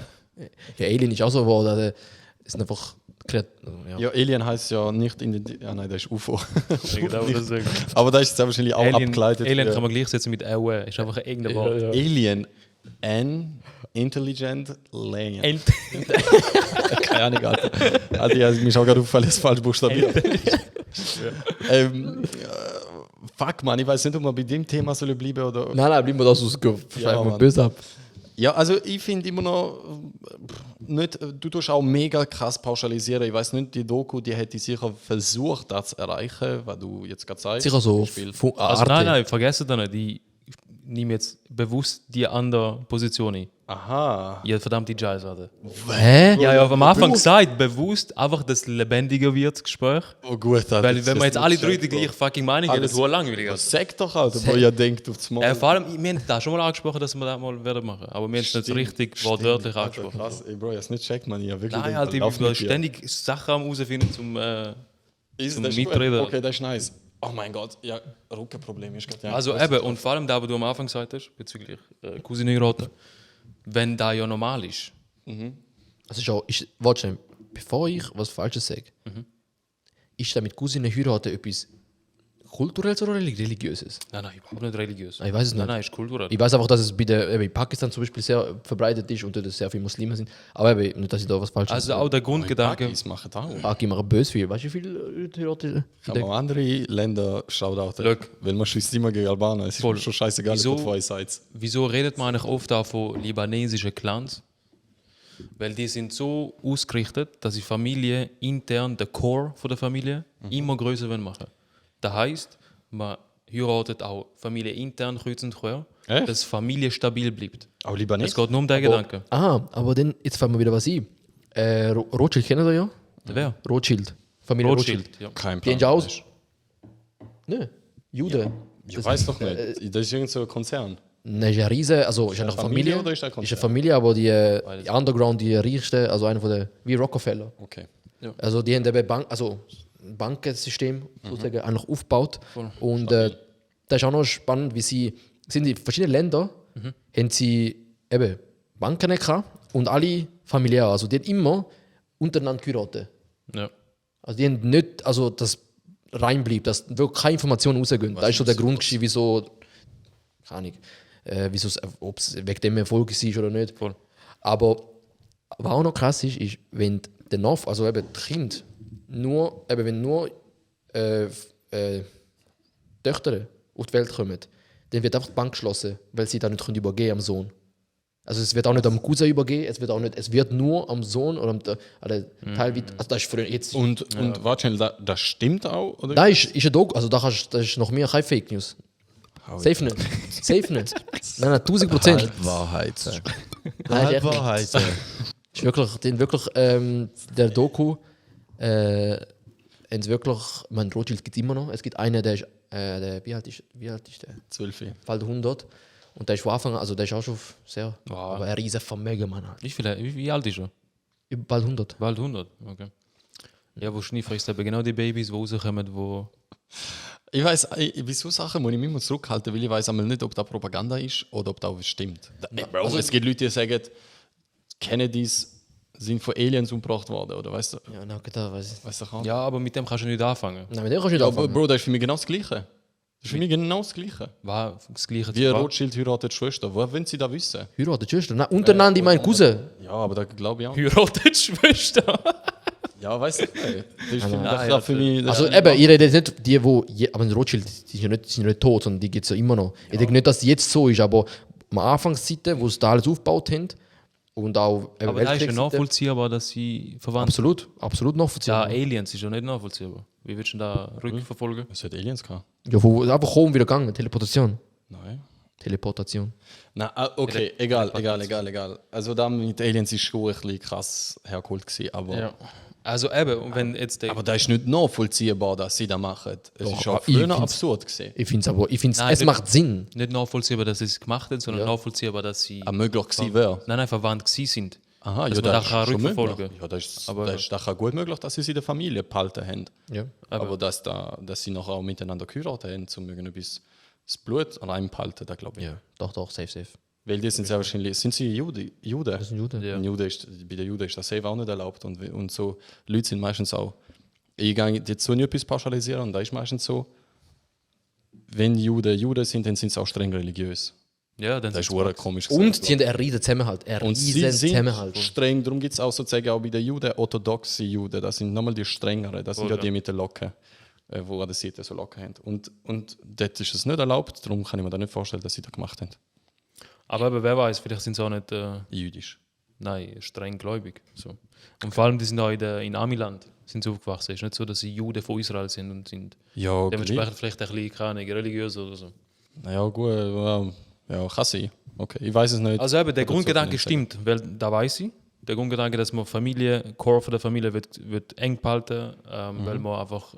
Ja, Alien ist auch so, wo das ist einfach ja. Ja, Alien heißt ja nicht in den. Ja, nein, das ist UFO. Aber da ist es ja wahrscheinlich auch Alien, abgeleitet. Alien für kann man gleichsetzen mit Aue. Ist einfach irgendein Wort. Alien. Intelligent Alien. Keine Ahnung, Alter. Also, ja, mir ist auch gerade aufgefallen, dass es falsch buchstabiert. Fuck, man, ich weiß nicht, ob wir bei dem Thema sollen bleiben oder. Nein, bleiben wir da so schreiben wir Mann. böse ab. Ja, also ich finde immer noch nicht, du tust auch mega krass pauschalisieren. Ich weiß nicht, die Doku, die hätte sicher versucht, das zu erreichen, was du jetzt gerade sagst. Sicher so Beispiel. Also nein, vergesst das nicht. Ich nehme jetzt bewusst die andere Position ein. Aha. Ja, verdammt die Scheiße, Alter. Hä? Ja, ja, am Anfang gesagt, bewusst einfach, dass es lebendiger wird, das Gespräch. Oh gut, Alter, Weil das wenn wir ist jetzt alle nicht drei die checkbar. gleiche fucking Meinung haben, Alles- das ist langweilig. Was sagt doch, Alter, wo ihr denkt auf das Mal. Vor allem, wir haben das schon mal angesprochen, dass wir das mal werden machen. Aber wir haben es nicht richtig wortwörtlich angesprochen. Krass, ey, Bro, ich hab's nicht checkt, man. Ich hab wirklich Nein, gedacht, Alter, lauf ich bin mit dir. ständig Sachen am herausfinden zum Ist zum das gut? Mitreden. Okay, das ist nice. Oh mein Gott, ja, Rückenproblem ist gerade. Ja. Also eben, und vor allem da, was du am Anfang gesagt hast, bezüglich Cousine heiraten, wenn das ja normal ist. Also schau, warte schnell, bevor ich was Falsches sage, ist da mit Cousinen heiraten etwas Kulturelles oder Religiöses? Nein, überhaupt nicht religiös. Ich weiß es nicht. Nein, ist kulturell. Ich weiß einfach, dass es in Pakistan zum Beispiel sehr verbreitet ist und dort sehr viele Muslime sind. Aber eben, nicht, dass ich da was Falsches Also auch der Grundgedanke, Pakis machen das auch. Ah, gib mir böse viel. Weißt du, wie viele Leute heiraten? Ich habe auch andere Länder Shoutout. Look. Weil man schießt immer gegen Albaner. Es ist Voll. mir schon scheißegal, Wieso? was von euch seid. wieso redet man eigentlich oft auch von libanesischen Clans? Weil die sind so ausgerichtet, dass die Familie intern, der Core von der Familie, immer größer machen. Das heißt, man heiratet auch Familie intern kreuz und quer, Echt? dass die Familie stabil bleibt. Auch Es Libanese? geht nur um den Gedanken. Aha, aber dann, jetzt fällt mir wieder was ein. Rothschild kennen Sie ja? Wer? Rothschild. Familie Rothschild. Rothschild. Ja. Kein Die haben Plan. ja aus. Ne, Juden. Ich weiß doch nicht. Das ist irgendein so ein Konzern. Nein, ist eine riese, also ist eine eine Familie. Familie oder ist das ein Konzern? Ist eine Familie, aber die Underground, die reichste, also einer von der, wie Rockefeller. Okay. Also die haben eben ein Bankensystem sozusagen eigentlich aufgebaut. Und das ist auch noch spannend, wie sie sind in verschiedenen Ländern haben sie eben Banken gehabt und alle familiär. Also die haben immer untereinander geheiratet. Ja. Also die haben nicht, also das reinbleibt, dass wirklich keine Informationen rausgehen. Das ist so der Grund, wieso, keine Ahnung, ob es wegen dem Erfolg ist oder nicht. Voll. Aber was auch noch krass ist, wenn also eben die Kinder wenn nur Töchter auf die Welt kommen, dann wird einfach die Bank geschlossen, weil sie dann nicht übergeben können am Sohn. Also es wird auch nicht am Cousin übergeben, es wird nur am Sohn oder am teilweise, also das ist früher jetzt. Und warte schnell, das stimmt auch? Oder? Nein, ist ein Doku, also das ist noch mehr keine Fake News. Safe nicht. Safe nicht. Nein, 1000%. Wahrheit. Nein, ist Wahrheit. Ist wirklich, der Doku, haben sie wirklich, mein Rothschild gibt es immer noch. Es gibt einen, der ist, wie alt ist der? 12. Bald 100. Und der ist von Anfang an, also der ist auch schon sehr, Wow. aber ein riesen Vermögen, Mann. Halt. Wie alt ist er? Bald 100. Bald 100, okay. Ja, wahrscheinlich frisst eben genau die Babys, die rauskommen, wo... Ich weiss, bei so Sachen muss ich mich immer zurückhalten, weil ich weiss einmal nicht, ob das Propaganda ist oder ob das auch stimmt. Also, es gibt Leute, die sagen, Kennedys sind von Aliens umgebracht worden, oder weißt du? Ja, na, da weiß ich. Weißt du auch? Ja, aber mit dem kannst du nicht anfangen. Nein, mit dem kannst du nicht Ja, aber anfangen. Bro, das ist für mich genau das Gleiche. Das ist für mich genau das Gleiche. War das Gleiche Wie zu Rothschild heiratet die Schwester. Woher wollen sie das wissen? Heiraten, Schwester. Nein, untereinander, ich meine Cousin. Ja, aber da glaube ich auch. heiratet die Schwester. Ja, weißt du nicht. Das ist nein, für mich. Also eben, ihr redet nicht die, aber die Rothschild, die sind ja nicht tot, sondern die gibt es ja immer noch. Ich denke nicht, dass es jetzt so ist, aber am Anfangszeiten, wo sie da alles aufgebaut haben und auch eben Aber da ist ja Weltkriegszeiten- nachvollziehbar, dass sie verwandt sind. Absolut Ja, nachvollziehbar. Aliens ist ja nicht nachvollziehbar. Wie willst du denn da rückverfolgen? Es hat Aliens gehabt. Ja, einfach kommen wieder gegangen, Teleportation. Nein. Teleportation. Na, okay, egal. Also da mit Aliens ist schon ein bisschen krass hergeholt gewesen, aber... Ja. Also eben, und wenn jetzt der... Aber da ist nicht nachvollziehbar, dass sie das machen. Es Doch, ist auch ich früher find's- absurd gewesen. Ich finde es, Nein, es nicht- macht Sinn. Nicht nachvollziehbar, dass sie es gemacht haben, sondern Ja. nachvollziehbar, dass sie... Möglich gewesen wäre. Nein, verwandt gewesen sind. Aha, Dass ja, man das das kann ist schon rückverfolgen. möglich. Ja, das Aber- ist auch gut möglich, dass sie in der Familie behalten haben. Ja. Aber dass sie nachher auch miteinander geheiratet haben, um irgendetwas das Blut an einem behalten, da glaube ich. Ja, doch, safe. Weil die sind sehr wahrscheinlich, sind sie Juden? Das sind Juden. Ja. Bei den Juden ist das safe auch nicht erlaubt. Und so Leute sind meistens auch. Ich gehe jetzt so nicht etwas pauschalisieren, und da ist meistens so, wenn Juden sind, dann sind sie auch streng religiös. Ja, dann Das ist sind wirklich komisch. Und gesagt. sie haben einen riesen Zusammenhalt. Und sie sind Zusammenhalt. streng, darum gibt es auch sozusagen auch bei den Juden orthodoxe Juden, das sind nochmal die strengeren, das sind ja Voll, die mit den Locken, wo an der Seite so Locken haben. Und dort ist es nicht erlaubt, darum kann ich mir da nicht vorstellen, dass sie das gemacht haben. Aber eben, wer weiß, vielleicht sind sie auch nicht Jüdisch. streng gläubig. So. Und vor allem, die sind auch in Amiland sind sie aufgewachsen. Es ist nicht so, dass sie Juden von Israel sind und sind Ja, dementsprechend vielleicht ein bisschen, keine Ahnung, religiös oder so. naja, gut, ja, kann sein. Okay, ich weiß es nicht. Also eben, der Oder so Grundgedanke kann ich sagen. stimmt, weil da weiß ich. Der Grundgedanke, dass man Core von der Familie wird eng behalten, weil man einfach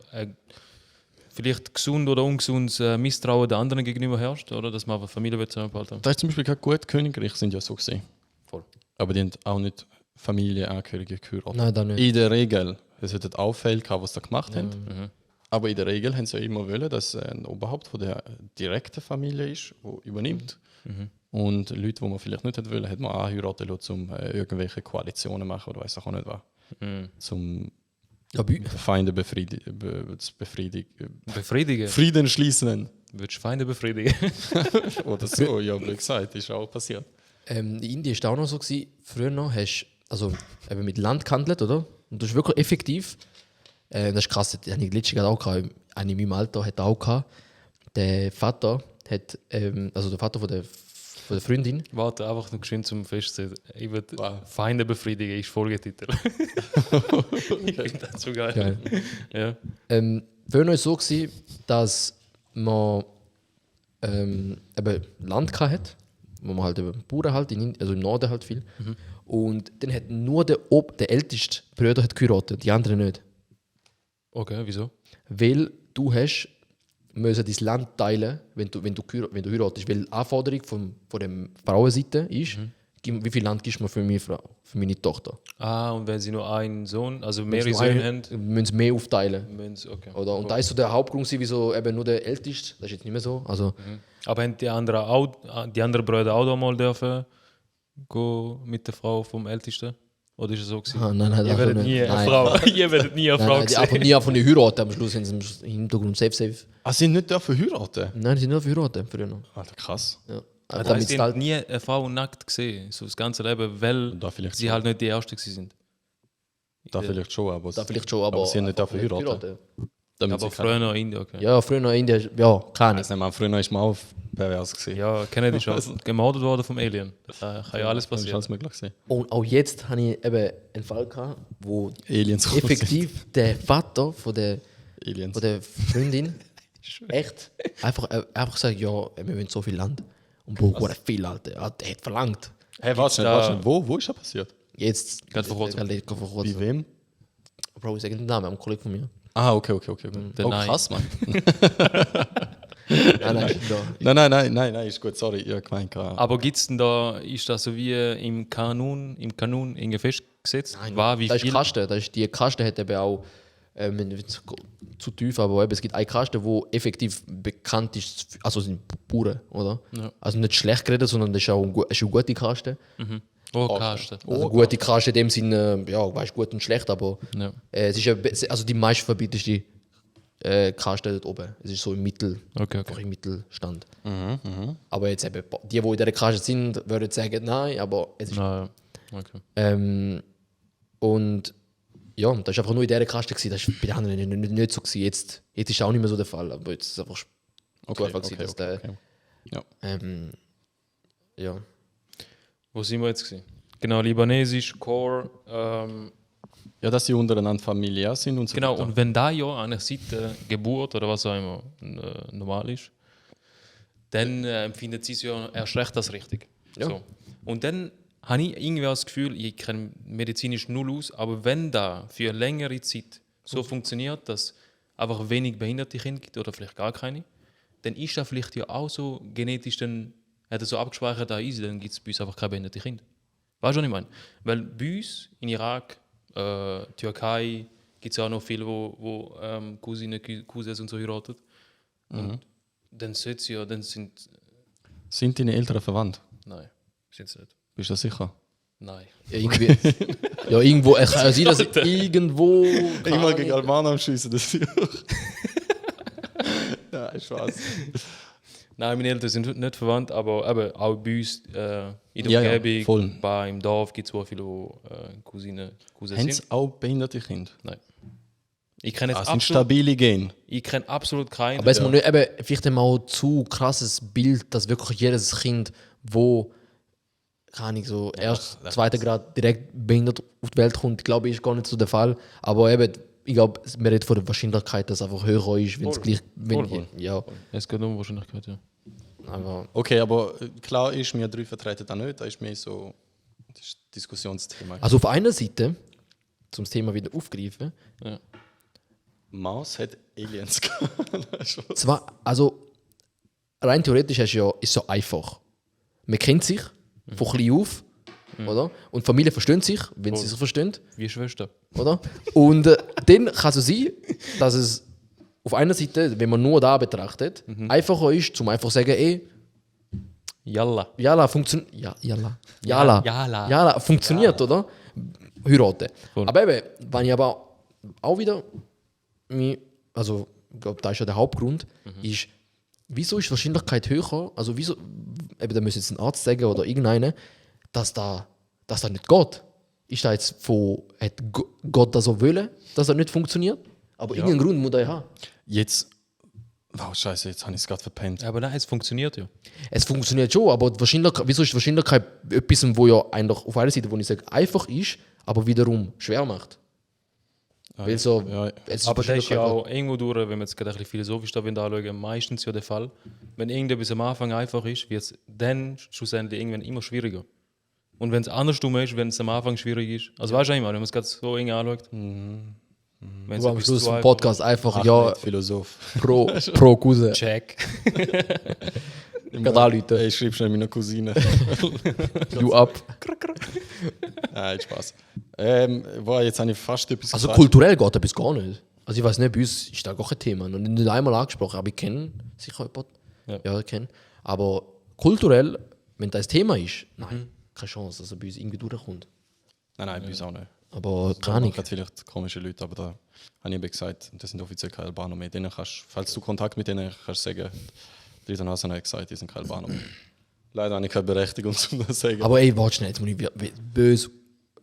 vielleicht gesund oder ungesundes Misstrauen der anderen gegenüber herrscht, oder? Dass man einfach Familie wird zusammenbehalten. Da ist zum Beispiel kein gut Königreich, sind ja so gesehen. Voll. Aber die haben auch nicht Familienangehörige geheiratet. Nein, da nicht. In der Regel, es hat auch Fälle gehabt, was sie gemacht haben. Aber in der Regel haben sie ja immer wollen, dass ein Oberhaupt von der direkten Familie ist, der übernimmt. Und Leute, die man vielleicht nicht wollen, hat man anheiraten lassen, um irgendwelche Koalitionen machen oder weiß auch nicht was. Zum Ja, Feinde Befriedigen? Frieden schließen. Würdest du Feinde befriedigen? Oder so, ja, wie gesagt, ist auch passiert. in Indien war es auch noch so, gewesen, früher noch hast also eben mit Land gehandelt, oder? Und das ist wirklich effektiv. Das ist krass, das habe ich letztens gerade auch gehabt. Einer in meinem Alter hat auch gehabt. Der Vater hat, also der Vater von der Freundin, Warte, einfach noch geschwind zum Festzählen. Ich würde Wow. Feinde befriedigen, ist Folgetitel. Ich finde das so geil. geil. Ja. früher war es so, gewesen, dass man eben Land hatte, wo man halt eben Bauern halt, also im Norden halt viel. Und dann hat nur der älteste Bruder hat geheiratet, die anderen nicht. Okay, wieso? Weil du hast müssen dein Land teilen, wenn du heiratest. Weil die Anforderung von der Frauenseite ist, wie viel Land gibst du mir für meine Frau, für meine Tochter? Und wenn sie nur einen Sohn, also Wenn mehrere sie nur Söhne einen- haben, müssen sie mehr aufteilen. müssen sie, okay. Oder? Und da ist so der Hauptgrund, wieso eben nur der Älteste, das ist jetzt nicht mehr so. Also, Aber haben die anderen Brüder auch da mal dürfen gehen mit der Frau vom Ältesten? Oder ist es so gewesen? Nein, Ihr werdet nie eine nein. Frau. Ihr werdet nie eine Nein, Frau nein, die einfach sehen. nie von den heiraten, am Schluss sind sie im Hintergrund safe. Ah, sie sind nicht dafür heiraten? Nein, die sind nur verheiratet früher noch. Alter, krass. Ja. Das Einfach heißt, mit sie haben Style. nie eine Frau nackt gesehen, so das ganze Leben, weil Da vielleicht sie schon. halt nicht die Erste gewesen sind. Da vielleicht schon, aber, Da vielleicht schon, aber sie haben nicht dafür einfach heiraten. Damit Aber sie keine- früher noch Indien, okay. Ja, früher noch in Indien, ja, keine. Weiss nicht, man, früher ist man auch pervers gewesen. Ja, Kennedy ist schon gemordet worden vom Alien. Da kann ja alles Das ist passieren. alles möglich gewesen. Und auch jetzt habe ich eben einen Fall gehabt, wo Aliens gekommen effektiv der Vater von der sind. Aliens. Freundin echt einfach sagt, ja, wir wollen so viel Land. Und Bro, wurde viel, Alter. Er hat verlangt. Hey, warte schnell, da- warte schnell. Wo ist das passiert? Jetzt. Gerade vor kurzem. Gerade vor Bei kurzem. wem? Bro, ich sage den Namen, ein Kollege von mir. Ah, okay. Der Oh, Nein. krass, Mann. Nein, da. Nein, ist gut, sorry, ich habe gemeint. Aber gibt's denn da, ist das so wie im Kanun irgendwie festgesetzt? Nein, Wie das ist viel? Kaste. Die Kaste hat eben auch, zu tief, aber eben, es gibt eine Kaste, wo effektiv bekannt ist, also sind Bauern, oder? Ja. Also nicht schlecht geredet, sondern das ist auch eine gute Kaste. Oh, Kasten. Also gute Kaste in dem Sinne, ja, weißt gut und schlecht, aber Ja. es ist also die meistverbietetste Kaste dort oben. Es ist so im Mittel, Okay. einfach im Mittelstand. Aber jetzt eben, die in dieser Kaste sind, würden sagen nein, aber es ist Na, okay. und ja, das war einfach nur in dieser Kaste gewesen. Das war bei den anderen nicht so gewesen. Jetzt ist es auch nicht mehr so der Fall, aber jetzt ist es einfach Okay, einfach gewesen, dass der, Ja. ja. Wo sind wir jetzt gewesen? Genau, libanesisch, Core. Ja, dass sie untereinander familiär sind und so Genau, weiter. und wenn da ja eigentlich seit der Geburt oder was auch immer normal ist, dann empfindet sie es ja erst recht als richtig. Ja. So. Und dann habe ich irgendwie das Gefühl, ich kenne medizinisch null aus, aber wenn da für eine längere Zeit so funktioniert, dass einfach wenig behinderte Kinder gibt oder vielleicht gar keine, dann ist das vielleicht ja auch so genetisch, dann hat er so abgespeichert, da ist, dann gibt es bei uns einfach keine behinderte Kinder. Weißt du, was ich meine? Weil bei uns in Irak, Türkei, gibt es auch noch viele, wo Cousinen, Cousins und so heiraten. Und dann sollte sie ja, dann sind. Sind deine Eltern verwandt? Nein, sind sie nicht. Bist du sicher? Nein. Ja, irgendwie, ja, irgendwo, es kann ja sein, dass irgendwo. Immer gegen Albaner am Schießen, das ist ja, ist Spaß. Nein, meine Eltern sind nicht verwandt, aber eben auch bei uns in der Ja, ja, Umgebung, voll. im Dorf gibt es auch viele, die Cousinen Haben sind. sie auch behinderte Kinder? Nein. Ich kenne Das jetzt sind absolut, stabile Gene. ich kenne absolut keinen. Aber es muss nicht, eben, vielleicht einmal zu krasses Bild, dass wirklich jedes Kind, wo keine Ahnung, so erst, zweiter Grad direkt behindert auf die Welt kommt, glaube ich, ist gar nicht so der Fall. Aber eben, ich glaube, man redet von der Wahrscheinlichkeit, dass es einfach höher ist, wenn es Voll. gleich. Wenn, Voll. Ja, Es geht um Wahrscheinlichkeit, ja. aber. Okay, aber klar ist, wir drei vertreten das nicht. Das ist mehr so das ist Diskussionsthema. Also auf einer Seite, zum Thema wieder aufgreifen, ja. Mars hat Aliens gehabt. zwar, also rein theoretisch ist es so einfach. Man kennt sich von klein auf, oder? Und Familien verstehen sich, wenn sie sich verstehen, Wie Schwester. oder? Und dann kann es so sein, dass es auf einer Seite, wenn man nur da betrachtet, einfacher ist, zum einfach sagen, Yalla. Jala funktioniert. Ja, Jala. Jala. Jala funktioniert, oder? Heiraten. Voll. Aber eben, wenn ich aber auch wieder, also ich glaube, das ist ja der Hauptgrund, ist, wieso ist die Wahrscheinlichkeit höher, also wieso, eben, da muss jetzt ein Arzt sagen oder irgendeiner, dass da nicht geht. Ist da jetzt hat Gott das so wollen, dass das nicht funktioniert? Aber irgendeinen Grund muss er ja haben. Jetzt. Oh, Scheiße, jetzt habe ich es gerade verpennt. Aber nein, es funktioniert ja. Es funktioniert schon, aber die Wahrscheinlichkeit, wieso ist die Wahrscheinlichkeit etwas, wo ja eigentlich auf einer Seite, wo ich sage, einfach ist, aber wiederum schwer macht? Weil so, Ja, es Aber das ist ja Wahrscheinlichkeit- auch irgendwo durch, wenn wir jetzt gerade ein bisschen philosophisch da anschauen, meistens ja der Fall. Wenn irgendetwas am Anfang einfach ist, wird es dann schlussendlich irgendwann immer schwieriger. Und wenn es andersrum ist, wenn es am Anfang schwierig ist, also weißt du immer, wenn man es gerade so irgendwie anschaut, wenn es Du am etwas Schluss zu vom einfach Podcast einfach ja Philosoph. pro Cousin. Check. Gerade anrufen. Ich schreibe schnell meiner Cousine. Du ab. Nein, Spaß. Boah, jetzt habe ich fast etwas Also gesagt. kulturell geht das gar nicht. Also ich weiß nicht, bei uns ist das gar kein Thema. Noch nicht einmal angesprochen, aber ich kenne sicher jemanden. Ja. Ich kenne. Aber kulturell, wenn das Thema ist, nein, keine Chance, dass er bei uns irgendwie durchkommt. Nein, bei uns auch nicht. Aber keine Ahnung. Hat vielleicht komische Leute, aber da habe ich eben gesagt, das sind offiziell keine Albaner mehr. Denen kannst, falls du Kontakt mit denen kannst, sagen, Rita Hasan hat gesagt, die sind keine Albaner mehr. Leider habe ich keine Berechtigung, um das zu sagen. Aber ey, warte schnell, jetzt muss ich böse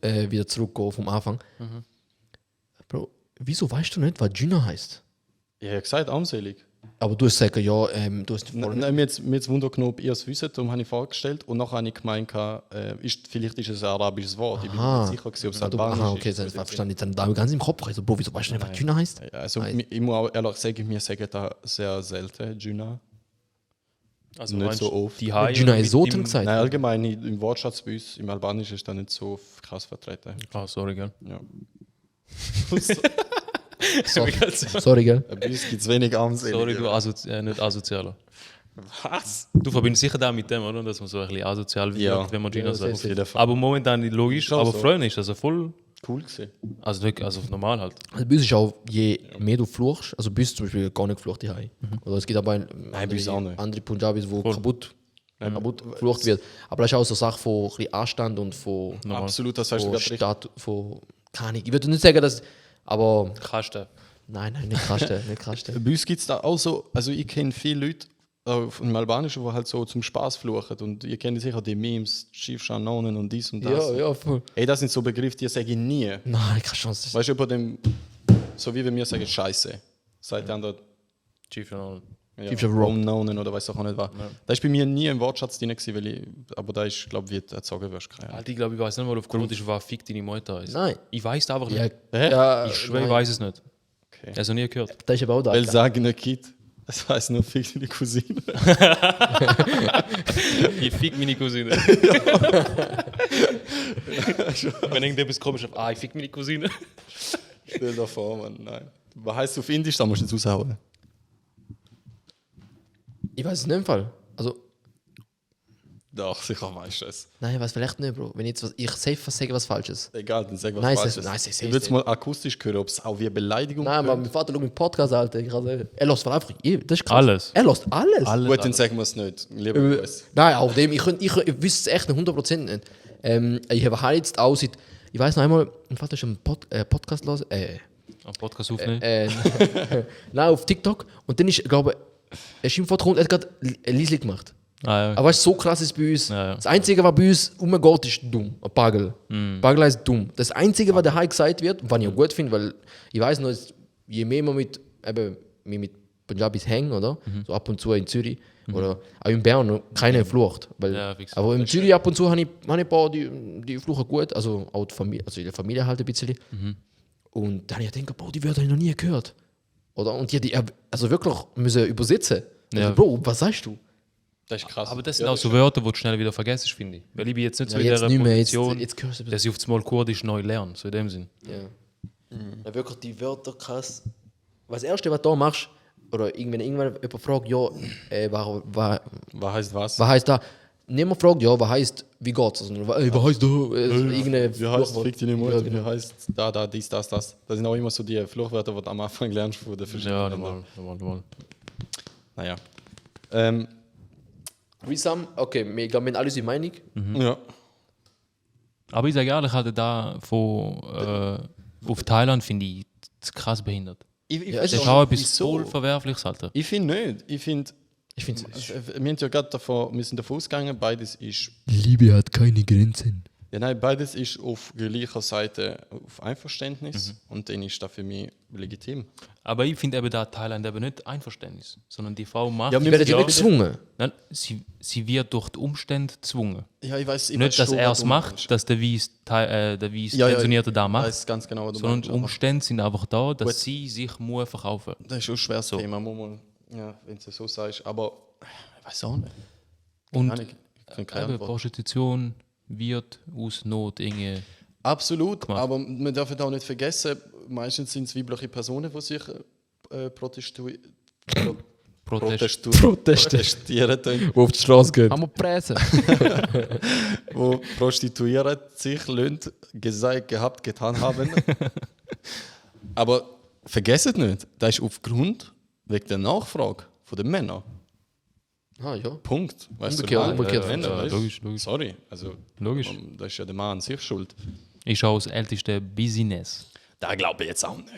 wieder zurückgehen vom Anfang. Bro, wieso weißt du nicht, was Gina heißt? Ich habe gesagt, armselig. Aber du hast gesagt, ja, du hast Nein, mir jetzt Wunder genommen, ob ihr es wisst, darum habe ich vorgestellt. Und nachher habe ich gemeint, vielleicht ist es ein arabisches Wort. Ich bin mir nicht sicher, ob es albanisch ist. Okay, das war verstanden. Jetzt da ganz im Kopf. Also, Bro, wieso weißt du nicht, was Gina heißt? Ja, also, ich muss auch ehrlich sagen, wir sagen da sehr selten Gina. Also Nicht meinst so du, oft. Die Haie Gina mit ist so dem- drin gesagt. Nein, allgemein im Wortschatz bei uns, im Albanischen ist das nicht so krass vertreten. Ah, sorry, gell. Ja. Sorry, gell? Bei uns gibt es wenig armselig. Sorry, du nicht asozialer. Was? Du verbindest sicher da mit dem, oder? Dass man so ein bisschen asozial wird, Ja. wenn man Gina Ja, sagt. Auf jeden Fall. Aber momentan nicht logisch, Ist auch aber so. früher ist das ja voll. Cool gewesen. Also, wirklich, also normal halt. Also bei uns ist auch, je mehr du fluchst, also bei uns zum Beispiel gar nicht geflucht die Hai. Oder es gibt aber bei uns auch nicht. andere Punjabis, wo kaputt geflucht wird. Aber das ist auch so eine Sache von ein bisschen Anstand und von, Absolut, das heißt von sogar richtig. Stadt, von, keine Ahnung. Ich würde nicht sagen, dass, aber Kannst du. nein, nicht krass, nicht krass. Bei uns gibt es da auch so, also ich kenne viele Leute im Albanischen, die halt so zum Spaß fluchen. Und ihr kennt sicher die Memes, Schiefschanonen und dies und das. Ja, voll. Ey, das sind so Begriffe, die sage ich nie. Nein, keine Chance. Weißt du, über dem, so wie wenn wir sagen Scheiße. Seit der andere, Chief und ja, Chief of Rock. Unknown oder weiß auch nicht was. Das ist bei mir nie im Wortschatz drin gewesen, weil ich, aber da ist, glaube ich, wie du erzogen wirst. Keine Ahnung. Alter, ich glaube, ich weiß nicht mal auf Kurdisch, was Fick deine Mutter ist. Nein. Ich weiß einfach Ja, nicht. ja, Ich schwöre, ich nein. weiß es nicht. Okay. Also nie gehört. Das ist aber auch da. Weil sagen nicht gibt, es heißt nur Fick deine Cousine. Ich fick meine Cousine. Wenn irgendetwas komisch ist, ich fick meine Cousine. Stell dir vor, Mann, nein. Was heißt es auf Indisch? Da musst du jetzt raushauen. Ich weiß es nicht im Fall. Also, Doch, sicher weißt du es. nein, ich weiß vielleicht nicht, Bro. Wenn ich jetzt was, ich safe was sage, was Falsches. Egal, dann sag was Nein, Falsches. nein, Ich will es mal akustisch hören, ob es auch wie eine Beleidigung Nein, aber mein Vater schaut meinen Podcast, Alter. Ich kann sagen, er lässt einfach, das ist krass. Alles. Er lässt alles. Gut, dann sagen wir es nicht. Lieber Gruß. Nein, auf dem, ich wüsste es echt nicht 100% nicht. Ich habe halt jetzt auch seit, ich weiß noch einmal, mein Vater ist einen Podcast los, Am Podcast aufnehmen. nein, auf TikTok. Und dann ist, glaube er ist im Vordergrund, er hat gerade ein Liesli gemacht. Ja. Aber weißt du, so krass ist es bei uns. Ja. Das Einzige, was bei uns umgeht, ist dumm. Ein Pagel. Pagel heißt dumm. Das Einzige, was daheim gesagt wird, was ich auch gut finde, weil ich weiß noch, je mehr man mit Punjabis hängen, oder? So ab und zu in Zürich oder auch in Bern, keine Flucht. Weil, Ja, fix. aber in Zürich ab und zu habe ich ein paar, die fluchen gut, also auch die Familie, also in der Familie halt ein bisschen. Und dann habe ich gedacht, Bro, die Wörter habe ich noch nie gehört. Oder? Und die also wirklich müssen übersetzen. Ja. Also, Bro, was sagst du? Das ist krass. Aber das sind auch so Wörter, die du schnell wieder vergisst, finde ich. Weil ich bin jetzt nicht so in jetzt der nicht mehr, Position, jetzt hörst du ein dass ich auf einmal Kurdisch neu lerne, so in dem Sinn. Ja. Ja, wirklich die Wörter krass. Was das Erste, was du da machst, oder irgendwann jemand fragt, ja, Was heißt was? was heißt da? Niemand fragt, ja, was heißt, wie geht's? Also, was heißt da? Irgendeine Wie heißt Fluchwort. Fick deine Mutter? Ja, genau. Wie heißt da, dies, das? Das sind auch immer so die Fluchwörter, die du am Anfang lernst von den verschiedenen Ja, Ländern. normal. Naja. Wissam, okay, ich glaube, wir sind alle sind Meinung. Ja. Aber ich sage ehrlich, halt da auf Thailand finde ich das krass behindert. Ich Ja, Das es ist auch etwas voll Verwerfliches, Alter. Ich finde nicht. Ich finde, Ich finde wir sind ja gerade davon, wir sind davon ausgegangen, beides ist, Liebe hat keine Grenzen. ja nein, beides ist auf gleicher Seite auf Einverständnis und dann ist das für mich legitim. Aber ich finde eben da Thailand eben nicht Einverständnis, sondern die Frau macht Ja, Die werden ja nicht gezwungen. Nein, sie wird durch die Umstände gezwungen. Ja, ich weiß Nicht, dass er es macht, dass der weiss Pensionierte da Ich macht, weiß ganz genau, was du sondern meinst, die aber Umstände sind einfach da, dass Gut. sie sich muss verkaufen. das ist schon ein schweres Thema, muss man, ja, wenn du es so sagst, aber ich weiß auch nicht. Und Keine keine eben, Antwort. Prostitution wird aus Not irgendwie. Absolut, gemacht. aber man darf auch nicht vergessen, meistens sind es weibliche Personen, die sich protestieren tun, Wo auf die Straße gehen. wir Presse? wo prostituieren sich Leute gesagt, gehabt, getan haben. Aber vergesst nicht, das ist aufgrund wegen der Nachfrage von den Männern. Ah, ja. Punkt. Weißt Umgekehrt, du, umgekehrt. Männer, weißt du? Logisch. Sorry, also Logisch. das ist ja der Mann an sich schuld. ist auch das älteste Business. Da glaube ich jetzt auch nicht.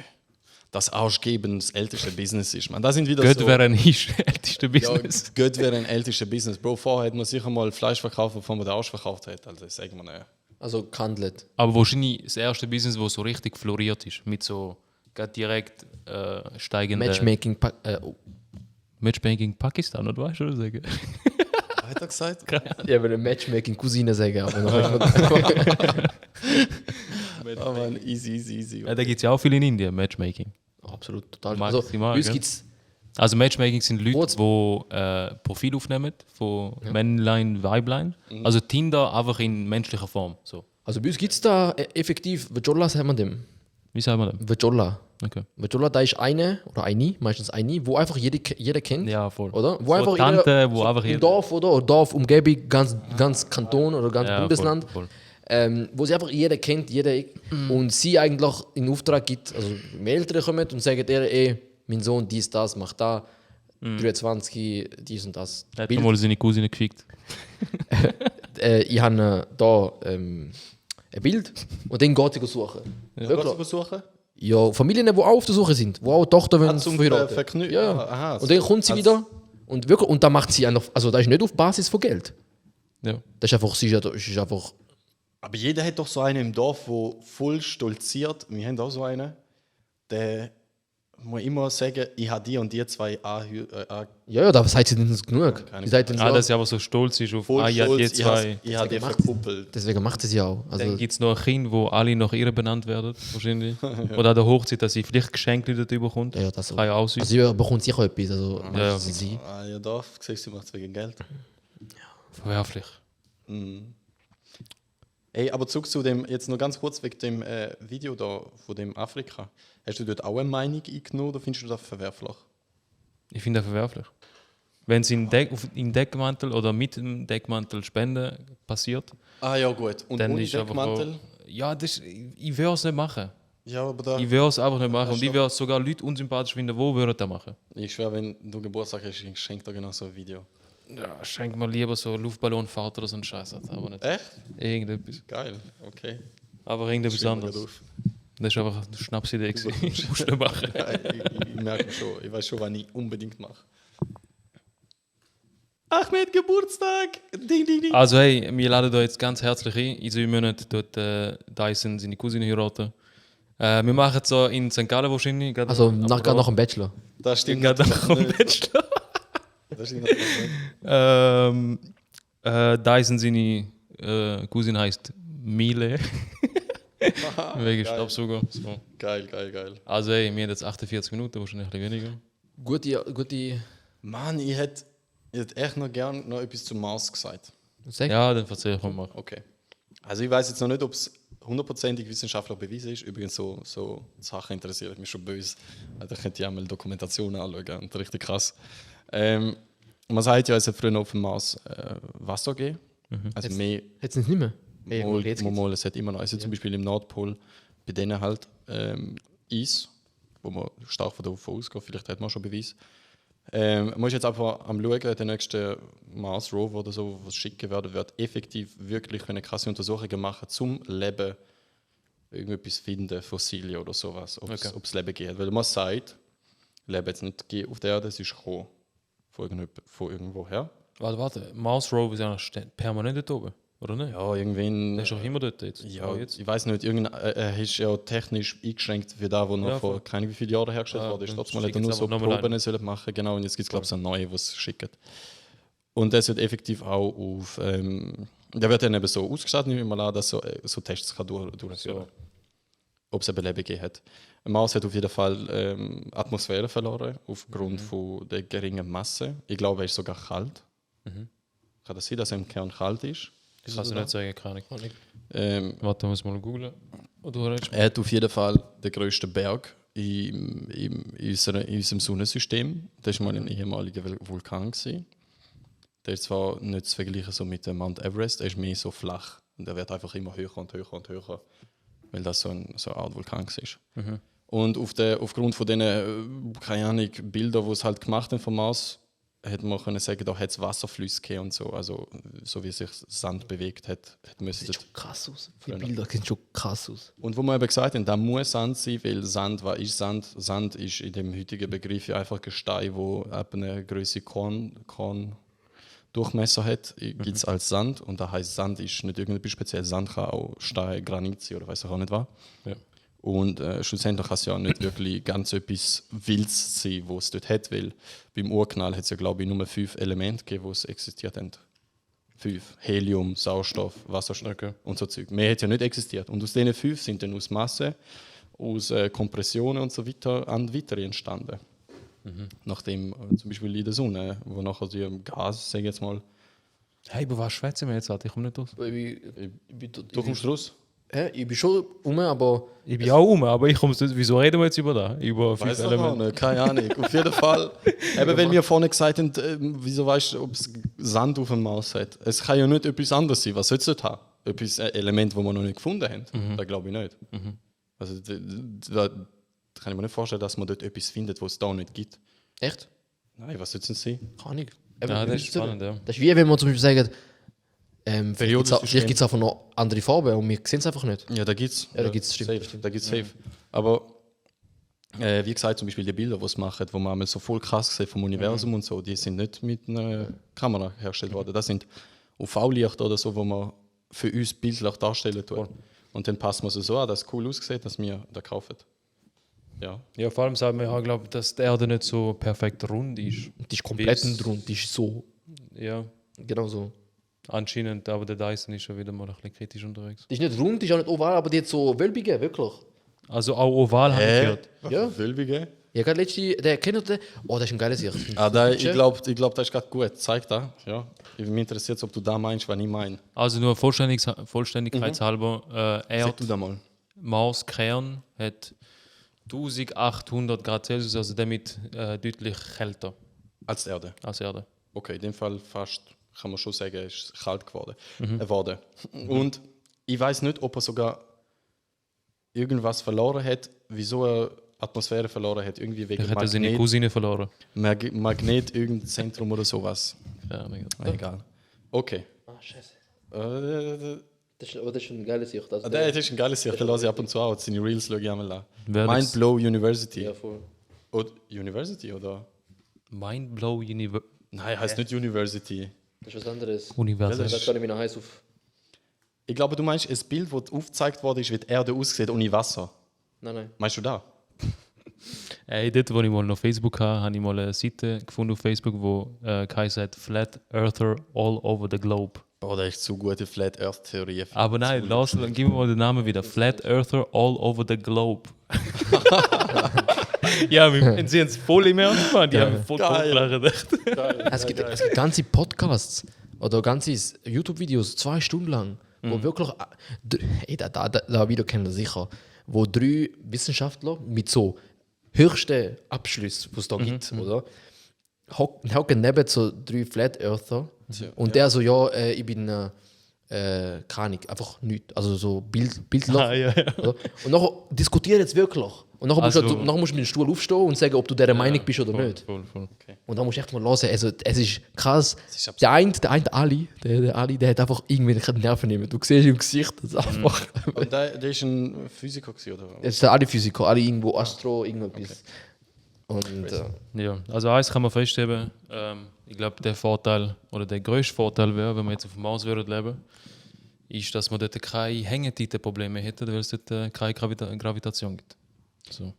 Das Arschgeben das älteste Business ist. Man, da sind wieder Gott so... wäre nicht das älteste Ja, Business. Gott wäre ein ältestes Business. Bro, vorher hat man sicher mal Fleisch verkauft, bevor man den Arsch verkauft hat. Also das sagen wir nicht. Also gehandelt. Aber wahrscheinlich das erste Business, das so richtig floriert ist. Mit so grad direkt steigenden... Matchmaking. Matchmaking Pakistan, oder weißt du, was ich sagen? Hat er gesagt? Ja, würde Matchmaking Cousine sagen, aber noch Oh man, easy. Ja, da gibt es ja auch viel in Indien, Matchmaking. absolut total. Maximal, Also, uns gell? gibt's Also Matchmaking sind Leute, Kurz- die Profil aufnehmen von Männlein, Weiblein. Also Tinder einfach in menschlicher Form. So. also bei uns gibt es da effektiv, Vajolla sagen wir dem. Wie sagen wir das? Vajolla. Okay. Vajolla, da ist eine oder eine, meistens eine, wo einfach jeder kennt. Ja, voll. Oder? Wo So einfach Tante, wo so einfach im jeder... Dorf oder Dorf, Umgebung, ganz Kanton oder ganz Ja, Bundesland. voll. Wo sie einfach jeder kennt, und sie eigentlich in Auftrag gibt, also meine Eltern kommen und sagen ihr, mein Sohn dies, das, macht da, 23, dies und das. Er hat Bild. mal seine Cousine gefickt. Ich habe da ein Bild und dann geht sie suchen. Wirklich? Besuchen? Ja, Familien, die auch auf der Suche sind, wo auch Tochter wollen Zum verheiraten. Vergnügen. Ja. Aha, Und dann kommt sie wieder und wirklich, und da macht sie einfach, also das ist nicht auf Basis von Geld. Ja. Das ist einfach, sie ist einfach, Aber jeder hat doch so einen im Dorf, der voll stolziert. Wir haben auch so einen, der muss immer sagen, ich habe die und die zwei ja, da sagt sie nicht genug. Keine Die sagt dann Ah, so, dass sie aber so stolz ist auf voll ja, die stolz. zwei. Ich habe die gemacht. verkuppelt. deswegen macht sie es ja auch. Dann Also, gibt es noch ein Kind, wo alle nach ihr benannt werden, wahrscheinlich. Oder an der Hochzeit, dass sie vielleicht Geschenke dort bekommt. ja, das so. Kann ja auch sein. Also sie bekommt sicher etwas. Also, Ja. sie. Ja, Dorf, siehst du, macht es wegen Geld. Verwerflich. Ey, aber zurück zu dem, jetzt noch ganz kurz wegen dem Video da von dem Afrika. Hast du dort auch eine Meinung eingenommen oder findest du das verwerflich? Ich finde das verwerflich. Wenn es in Deckmantel oder mit dem Deckmantel Spenden passiert, Ah ja, gut. Und dann ohne ist einfach Deckmantel? auch, ja, ich würde es nicht machen. Ja, aber da... Ich würde es einfach nicht machen. Ja, Und ich würde sogar Leute unsympathisch finden, wo würden das machen. Ich schwöre, wenn du Geburtstag hast, ich schenke dir genau so ein Video. Ja, schenk mal lieber so Luftballonfahrt oder so einen Scheiß. Aber nicht Echt? irgendetwas. Geil, okay. Aber irgendetwas Schreib mal anderes. auf. Das war einfach eine Schnapsidee. gewesen. Musst du nicht machen. Ja, ich merke schon, ich weiß schon, was ich unbedingt mache. Ahmed, Geburtstag! Ding, ding, ding! Also hey, wir laden da jetzt ganz herzlich ein. In 7 Monaten dort Dyson seine Cousine heiraten. Wir machen es so in St. Gallen wahrscheinlich. Also gerade nach dem Bachelor. Das stimmt Gerade nach dem nicht. Bachelor. Das stimmt nicht. Dyson seine Cousine heißt Miele. Wegen Staubsauger. So. Geil, geil, geil. Also hey, wir haben jetzt 48 Minuten, wahrscheinlich ein bisschen weniger. Gute Mann, ich hätte echt noch gern noch etwas zum Mars gesagt. Sag. Ja, dann erzähl ich mal. Okay. Also ich weiß jetzt noch nicht, ob es hundertprozentig wissenschaftlich bewiesen ist. Übrigens, so Sachen interessieren mich schon böse. Da könnte ich auch mal Dokumentationen anschauen. Und richtig krass. Man sagt ja, es hat früher auf dem Mars Wasser gegeben. Also Jetzt- mehr Jetzt nicht mehr. Ey, jetzt geht's. Mal, es hat immer noch. Also zum Beispiel im Nordpol, bei denen halt Eis, wo man stark davon ausgeht, vielleicht hat man schon Beweis. Man muss jetzt einfach am schauen, der nächste Mars Rover oder so, was schicken werden, wird effektiv wirklich eine krasse Untersuchungen machen zum Leben, irgendetwas finden, Fossilien oder sowas, ob es Leben gibt. Weil man sagt, Leben jetzt nicht auf der Erde, es ist gekommen von irgendwoher. Warte. Mars Rover ist ja noch permanent dort oben, oder nicht? Ja, irgendwann. Der ist doch immer dort jetzt. Ja, Oh, jetzt. ich weiß nicht, er ist ja technisch eingeschränkt für das, was noch Ja, vor voll. keine wie viele Jahren hergestellt Ja, wurde. dann Trotzdem hat er schicken's nur so einfach nochmal Proben sollen machen, genau. Und jetzt gibt es glaube ich so einen neuen, was schickt. Und das wird effektiv auch auf, der wird dann eben so ausgestattet, nehme ich mal an, dass so Tests kann durchführen, So. ob es eben Leben gegeben hat. Mars hat auf jeden Fall Atmosphäre verloren aufgrund von der geringen Masse. Ich glaube, er ist sogar kalt. Kann das sein, dass er im Kern kalt ist? Ich kann es nicht sagen, keine Ahnung. Ähm, Warte, muss mal googlen. Oder du redest mal. Er hat auf jeden Fall den grössten Berg in unserem Sonnensystem. Das war mal ein ehemaliger Vulkan. Der ist zwar nicht zu vergleichen so mit dem Mount Everest, er ist mehr so flach. Und er wird einfach immer höher und höher und höher, weil das so eine Art Vulkan ist. Und aufgrund von diesen, keine Ahnung, Bildern, die es halt gemacht haben vom Mars, hätte man können sagen, da hat es Wasserflüsse gegeben und so. Also, so wie sich Sand bewegt hat, müsste Sieht schon krass aus. Die Genau. Bilder sehen schon krass aus. Und wo wir eben gesagt haben, da muss Sand sein, weil Sand, was ist Sand? Sand ist in dem heutigen Begriff ja einfach Gestein, wo eine größere Korndurchmesser hat, gibt es als Sand. Und das heisst, Sand ist nicht irgendetwas speziell. Sand kann auch Stein, Granit sein oder weiß ich auch nicht was. Ja. Und schlussendlich kann es ja nicht wirklich ganz etwas Wildes sein, was es dort hat, weil beim Urknall hat es ja, glaube ich, nur 5 Elemente gegeben, die es existiert haben. 5. Helium, Sauerstoff, Wasserstoff und so Zeug. Mehr hat ja nicht existiert. Und aus diesen 5 sind dann aus Masse, aus Kompressionen und so weiter weitere entstanden. Nachdem zum Beispiel in der Sonne, wo nachher die Gas, sage ich jetzt mal, Hey, über was schwätzen wir jetzt, Alter? Ich komme nicht aus. du kommst raus. Ich bin schon rum, aber Ich bin auch aber ich komme nicht. Wieso reden wir jetzt über das? Über 5 Weiß ich auch Elemente? nicht, keine Ahnung. Auf jeden Fall, eben wenn wir vorne gesagt haben, wieso weißt du, ob es Sand auf dem Mars hat? Es kann ja nicht etwas anderes sein. Was soll es dort haben? Etwas Element, das wir noch nicht gefunden haben? Das glaube ich nicht. Also, da kann ich mir nicht vorstellen, dass man dort etwas findet, was es da nicht gibt. echt? Nein, was soll es denn sein? Kann ich. Ja, das ist spannend, ja. Das ist wie wenn wir zum Beispiel sagen, Periodensystem. vielleicht gibt es einfach noch andere Farben und wir sehen es einfach nicht. Ja, da gibt es. Ja, da gibt's, stimmt, safe. stimmt. Da gibt's safe. Aber wie gesagt, zum Beispiel die Bilder, die es machen, wo man einmal so voll krass sieht vom Universum und so, die sind nicht mit einer Kamera hergestellt worden. Das sind UV-Lichter oder so, wo man für uns bildlich darstellen tut. Und dann passt man so an, dass es cool aussieht, dass wir da kaufen. Ja. Ja, vor allem sagen wir, ich glaube, dass die Erde nicht so perfekt rund ist. Die ist komplett Bis- rund, die ist so, Ja, genau so. anscheinend, aber der Dyson ist schon wieder mal ein bisschen kritisch unterwegs. Die ist nicht rund, die ist auch nicht oval, aber die hat so Wölbige, wirklich. Also auch oval habe ich gehört. Ja. Wölbige? Ja, gerade letzte, der kennt den, oh, das ist ein geiles Sicht. Ich glaube, das ist gerade gut. Zeig da. Ja. Mich interessiert, ob du da meinst, was ich meine. Also nur Vollständigkeitshalber, Sag du da mal. Mars Kern hat 1800 Grad Celsius, also damit deutlich kälter Als die Erde. als Erde. Okay, in dem Fall fast, kann man schon sagen, ist es kalt geworden. Und ich weiß nicht, ob er sogar irgendwas verloren hat, wieso er Atmosphäre verloren hat, irgendwie wegen Er hat seine Cousine verloren. Magnet, irgendein Zentrum oder sowas. Ja, mega. Egal. Okay. Ah, scheiße. Äh, Aber das ist ein geiles Sicht. Also das ist ein geiles Sicht, den lasse ich ab und zu auch. Seine Reels schaue ich einmal an. Wer das- Mindblow University. ja, voll. Oder University, oder? Mindblow Nein, heißt nicht University. Das ist was anderes. Universum. Das kann ich mir noch heiß auf. Ich glaube, du meinst ein Bild, das aufgezeigt wurde, ist, wie die Erde aussieht ohne Wasser. Nein. Meinst du da? Dort, wo ich mal auf Facebook hatte, habe ich mal eine Seite gefunden auf Facebook, wo geheißen hat Flat Earther All Over the Globe. Oh, das ist zu gute Flat Earth Theorie. Aber nein, lass, dann gib mir mal den Namen wieder. Flat Earther All Over the Globe. Ja, sie haben es voll im Ernst gemacht. Die haben voll Geil. gelacht. Es gibt ganze Podcasts oder ganze YouTube-Videos, 2 Stunden lang, wo wirklich, da Video kennt ihr sicher, wo 3 Wissenschaftler mit so höchsten Abschlüssen, die es da gibt, oder? Hocken neben so 3 Flat Earther und der so, ich bin, keine Ahnung, einfach nichts, also so Bildler. Ja. Oder? Und nachher diskutieren jetzt wirklich. Und nachher musst, Also- nachher musst du mit dem Stuhl aufstehen und sagen, ob du dieser Meinung bist oder nicht. Voll. Und da musst du echt mal hören. Also, es ist krass. ist absurd. Der eine Ali, der hat einfach irgendwie keine Nerven nehmen. Du siehst im Gesicht, das ist einfach. Aber der ist ein Physiker gewesen, oder? Es ist der Ali-Physiker, Ali irgendwo Astro, irgendetwas. Und Ja, also eins kann man feststellen, ich glaube, der Vorteil oder der grösste Vorteil wäre, wenn wir jetzt auf dem Mars würden leben, ist, dass man dort keine Hängetietenprobleme hätte, weil es dort keine Gravitation gibt. So.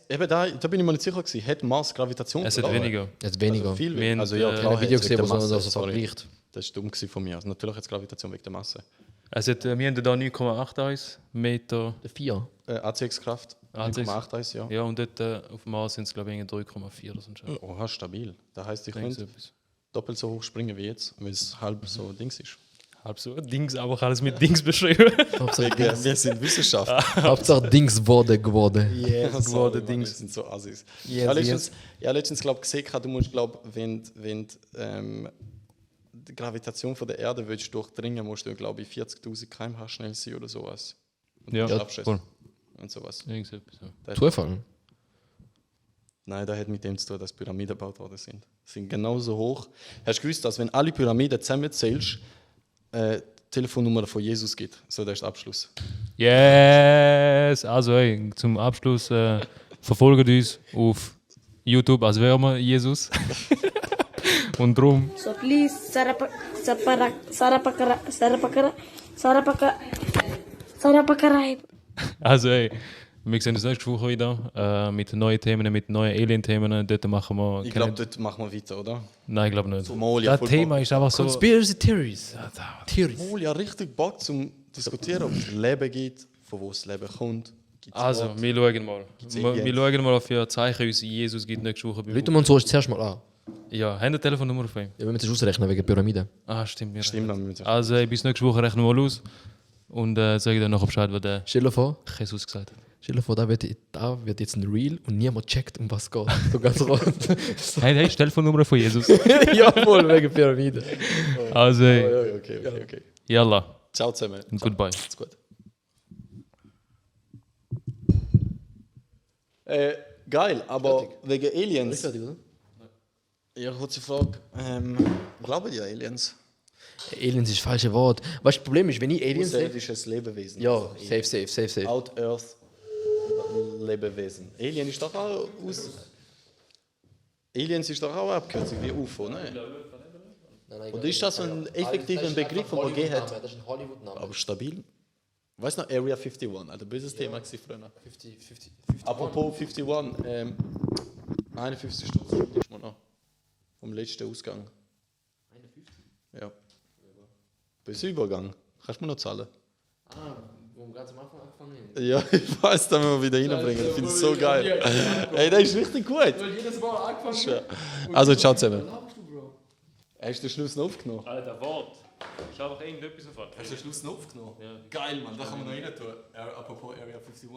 Eben da bin ich mir nicht sicher gewesen. Hat Mars Gravitation? Es hat verloren? weniger. jetzt weniger. Also viel Wir weniger. haben, Also ja, ein klar. ein Video hat's gesehen, wegen wo der so Masse, so sorry. vergleicht. Das ist dumm gewesen von mir. Also natürlich hat es Gravitation wegen der Masse. Wir haben da 9,81 Meter. 4. ACX-Kraft, ACX. 9,8 ja. Ja, und dort auf dem Mars sind es, glaube ich, 3,4 oder so. Oha, stabil. Das heisst, ich Denkst du könnte etwas? doppelt so hoch springen wie jetzt, weil es halb so Dings ist. Halb so Dings, aber alles mit Dings beschrieben. Wir sind Wissenschaftler. Hauptsache Dings geworden. Yes, geworden, Dings. Dings. Sind so Assis. Yes, Letztens glaube gesehen, du musst, wenn die Gravitation von der Erde willst durchdringen, musst du, glaube ich, 40.000 km/h schnell sein oder sowas. Und Ja, du schaffst es. voll. Und sowas. Irgend so etwas, ja. Zufall. Nein, das hat mit dem zu tun, dass Pyramiden gebaut worden sind. Sie sind genauso hoch. Hast du gewusst, dass wenn alle Pyramiden zusammenzählst, Telefonnummer von Jesus gibt? So, das ist der Abschluss. Yes! Also, hey, zum Abschluss verfolgt uns auf YouTube, als wären wir Jesus. Und drum. So please, Sarapakarai. Also, hey, wir sehen uns nächste Woche wieder mit neuen Themen, mit neuen Alien-Themen. Dort machen wir. Ich glaube, dort machen wir weiter, oder? Nein, ich glaube nicht. Somalia, Das voll Thema Bock. ist einfach so. Conspiracy Theories. Theories. Somalia, richtig Bock zum diskutieren, ob es Leben gibt, von wo das Leben kommt. Gibt's Also, Gott? wir schauen mal. Aliens? Wir schauen mal, für Zeichen uns Jesus gibt nächste Woche. Leute, man so ist zuerst mal an. Ja, haben Sie eine Telefonnummer von ihm? Ja, wenn wir das ausrechnen wegen Pyramiden. Ah, stimmt. Wir Stimmt, dann müssen wir Also, bis nächste Woche rechnen wir mal aus. Und sagen dann noch Bescheid, was der Stell dir vor, Jesus gesagt hat. da wird jetzt ein Reel und niemand checkt, um was es geht. So ganz rot. Hey, Telefonnummer von Jesus. Jawohl, wegen Pyramiden. Also, hey, Okay. yalla Ciao zusammen. und goodbye. Ist gut. Geil, aber wegen Aliens. Ja, kurze Frage. Glauben die an Aliens? Aliens ist das falsche Wort. Weißt du, das Problem ist, wenn ich Aliens sehe. Außerirdisches Lebewesen. Ja, safe. Out Earth Lebewesen. Alien ist doch auch aus. Aliens ist doch auch eine Abkürzung wie UFO, ne? Und ist das so ein effektiver Begriff, den man gegeben hat? Das ist ein Hollywood-Name. Aber stabil. Weißt du noch, Area 51, also böses Thema gewesen früher. 50. Apropos 51, 51 Stutz ist man noch. Vom letzten Ausgang. 51? Ja. Bis Übergang. Kannst du mir noch zahlen? Wo wir ganz am Anfang angefangen haben. Ja, ich weiß, da müssen wir wieder reinbringen. Ich finde es so geil. Ey, das ist richtig gut. Jedes Mal angefangen. Also, ciao zusammen. Hast du den Schluss noch aufgenommen? Alter, Wort. Ich habe einfach irgendetwas erfahren. Hast du den Schluss noch aufgenommen? Ja. Geil, Mann, da kann man noch rein tun. Apropos Area 51.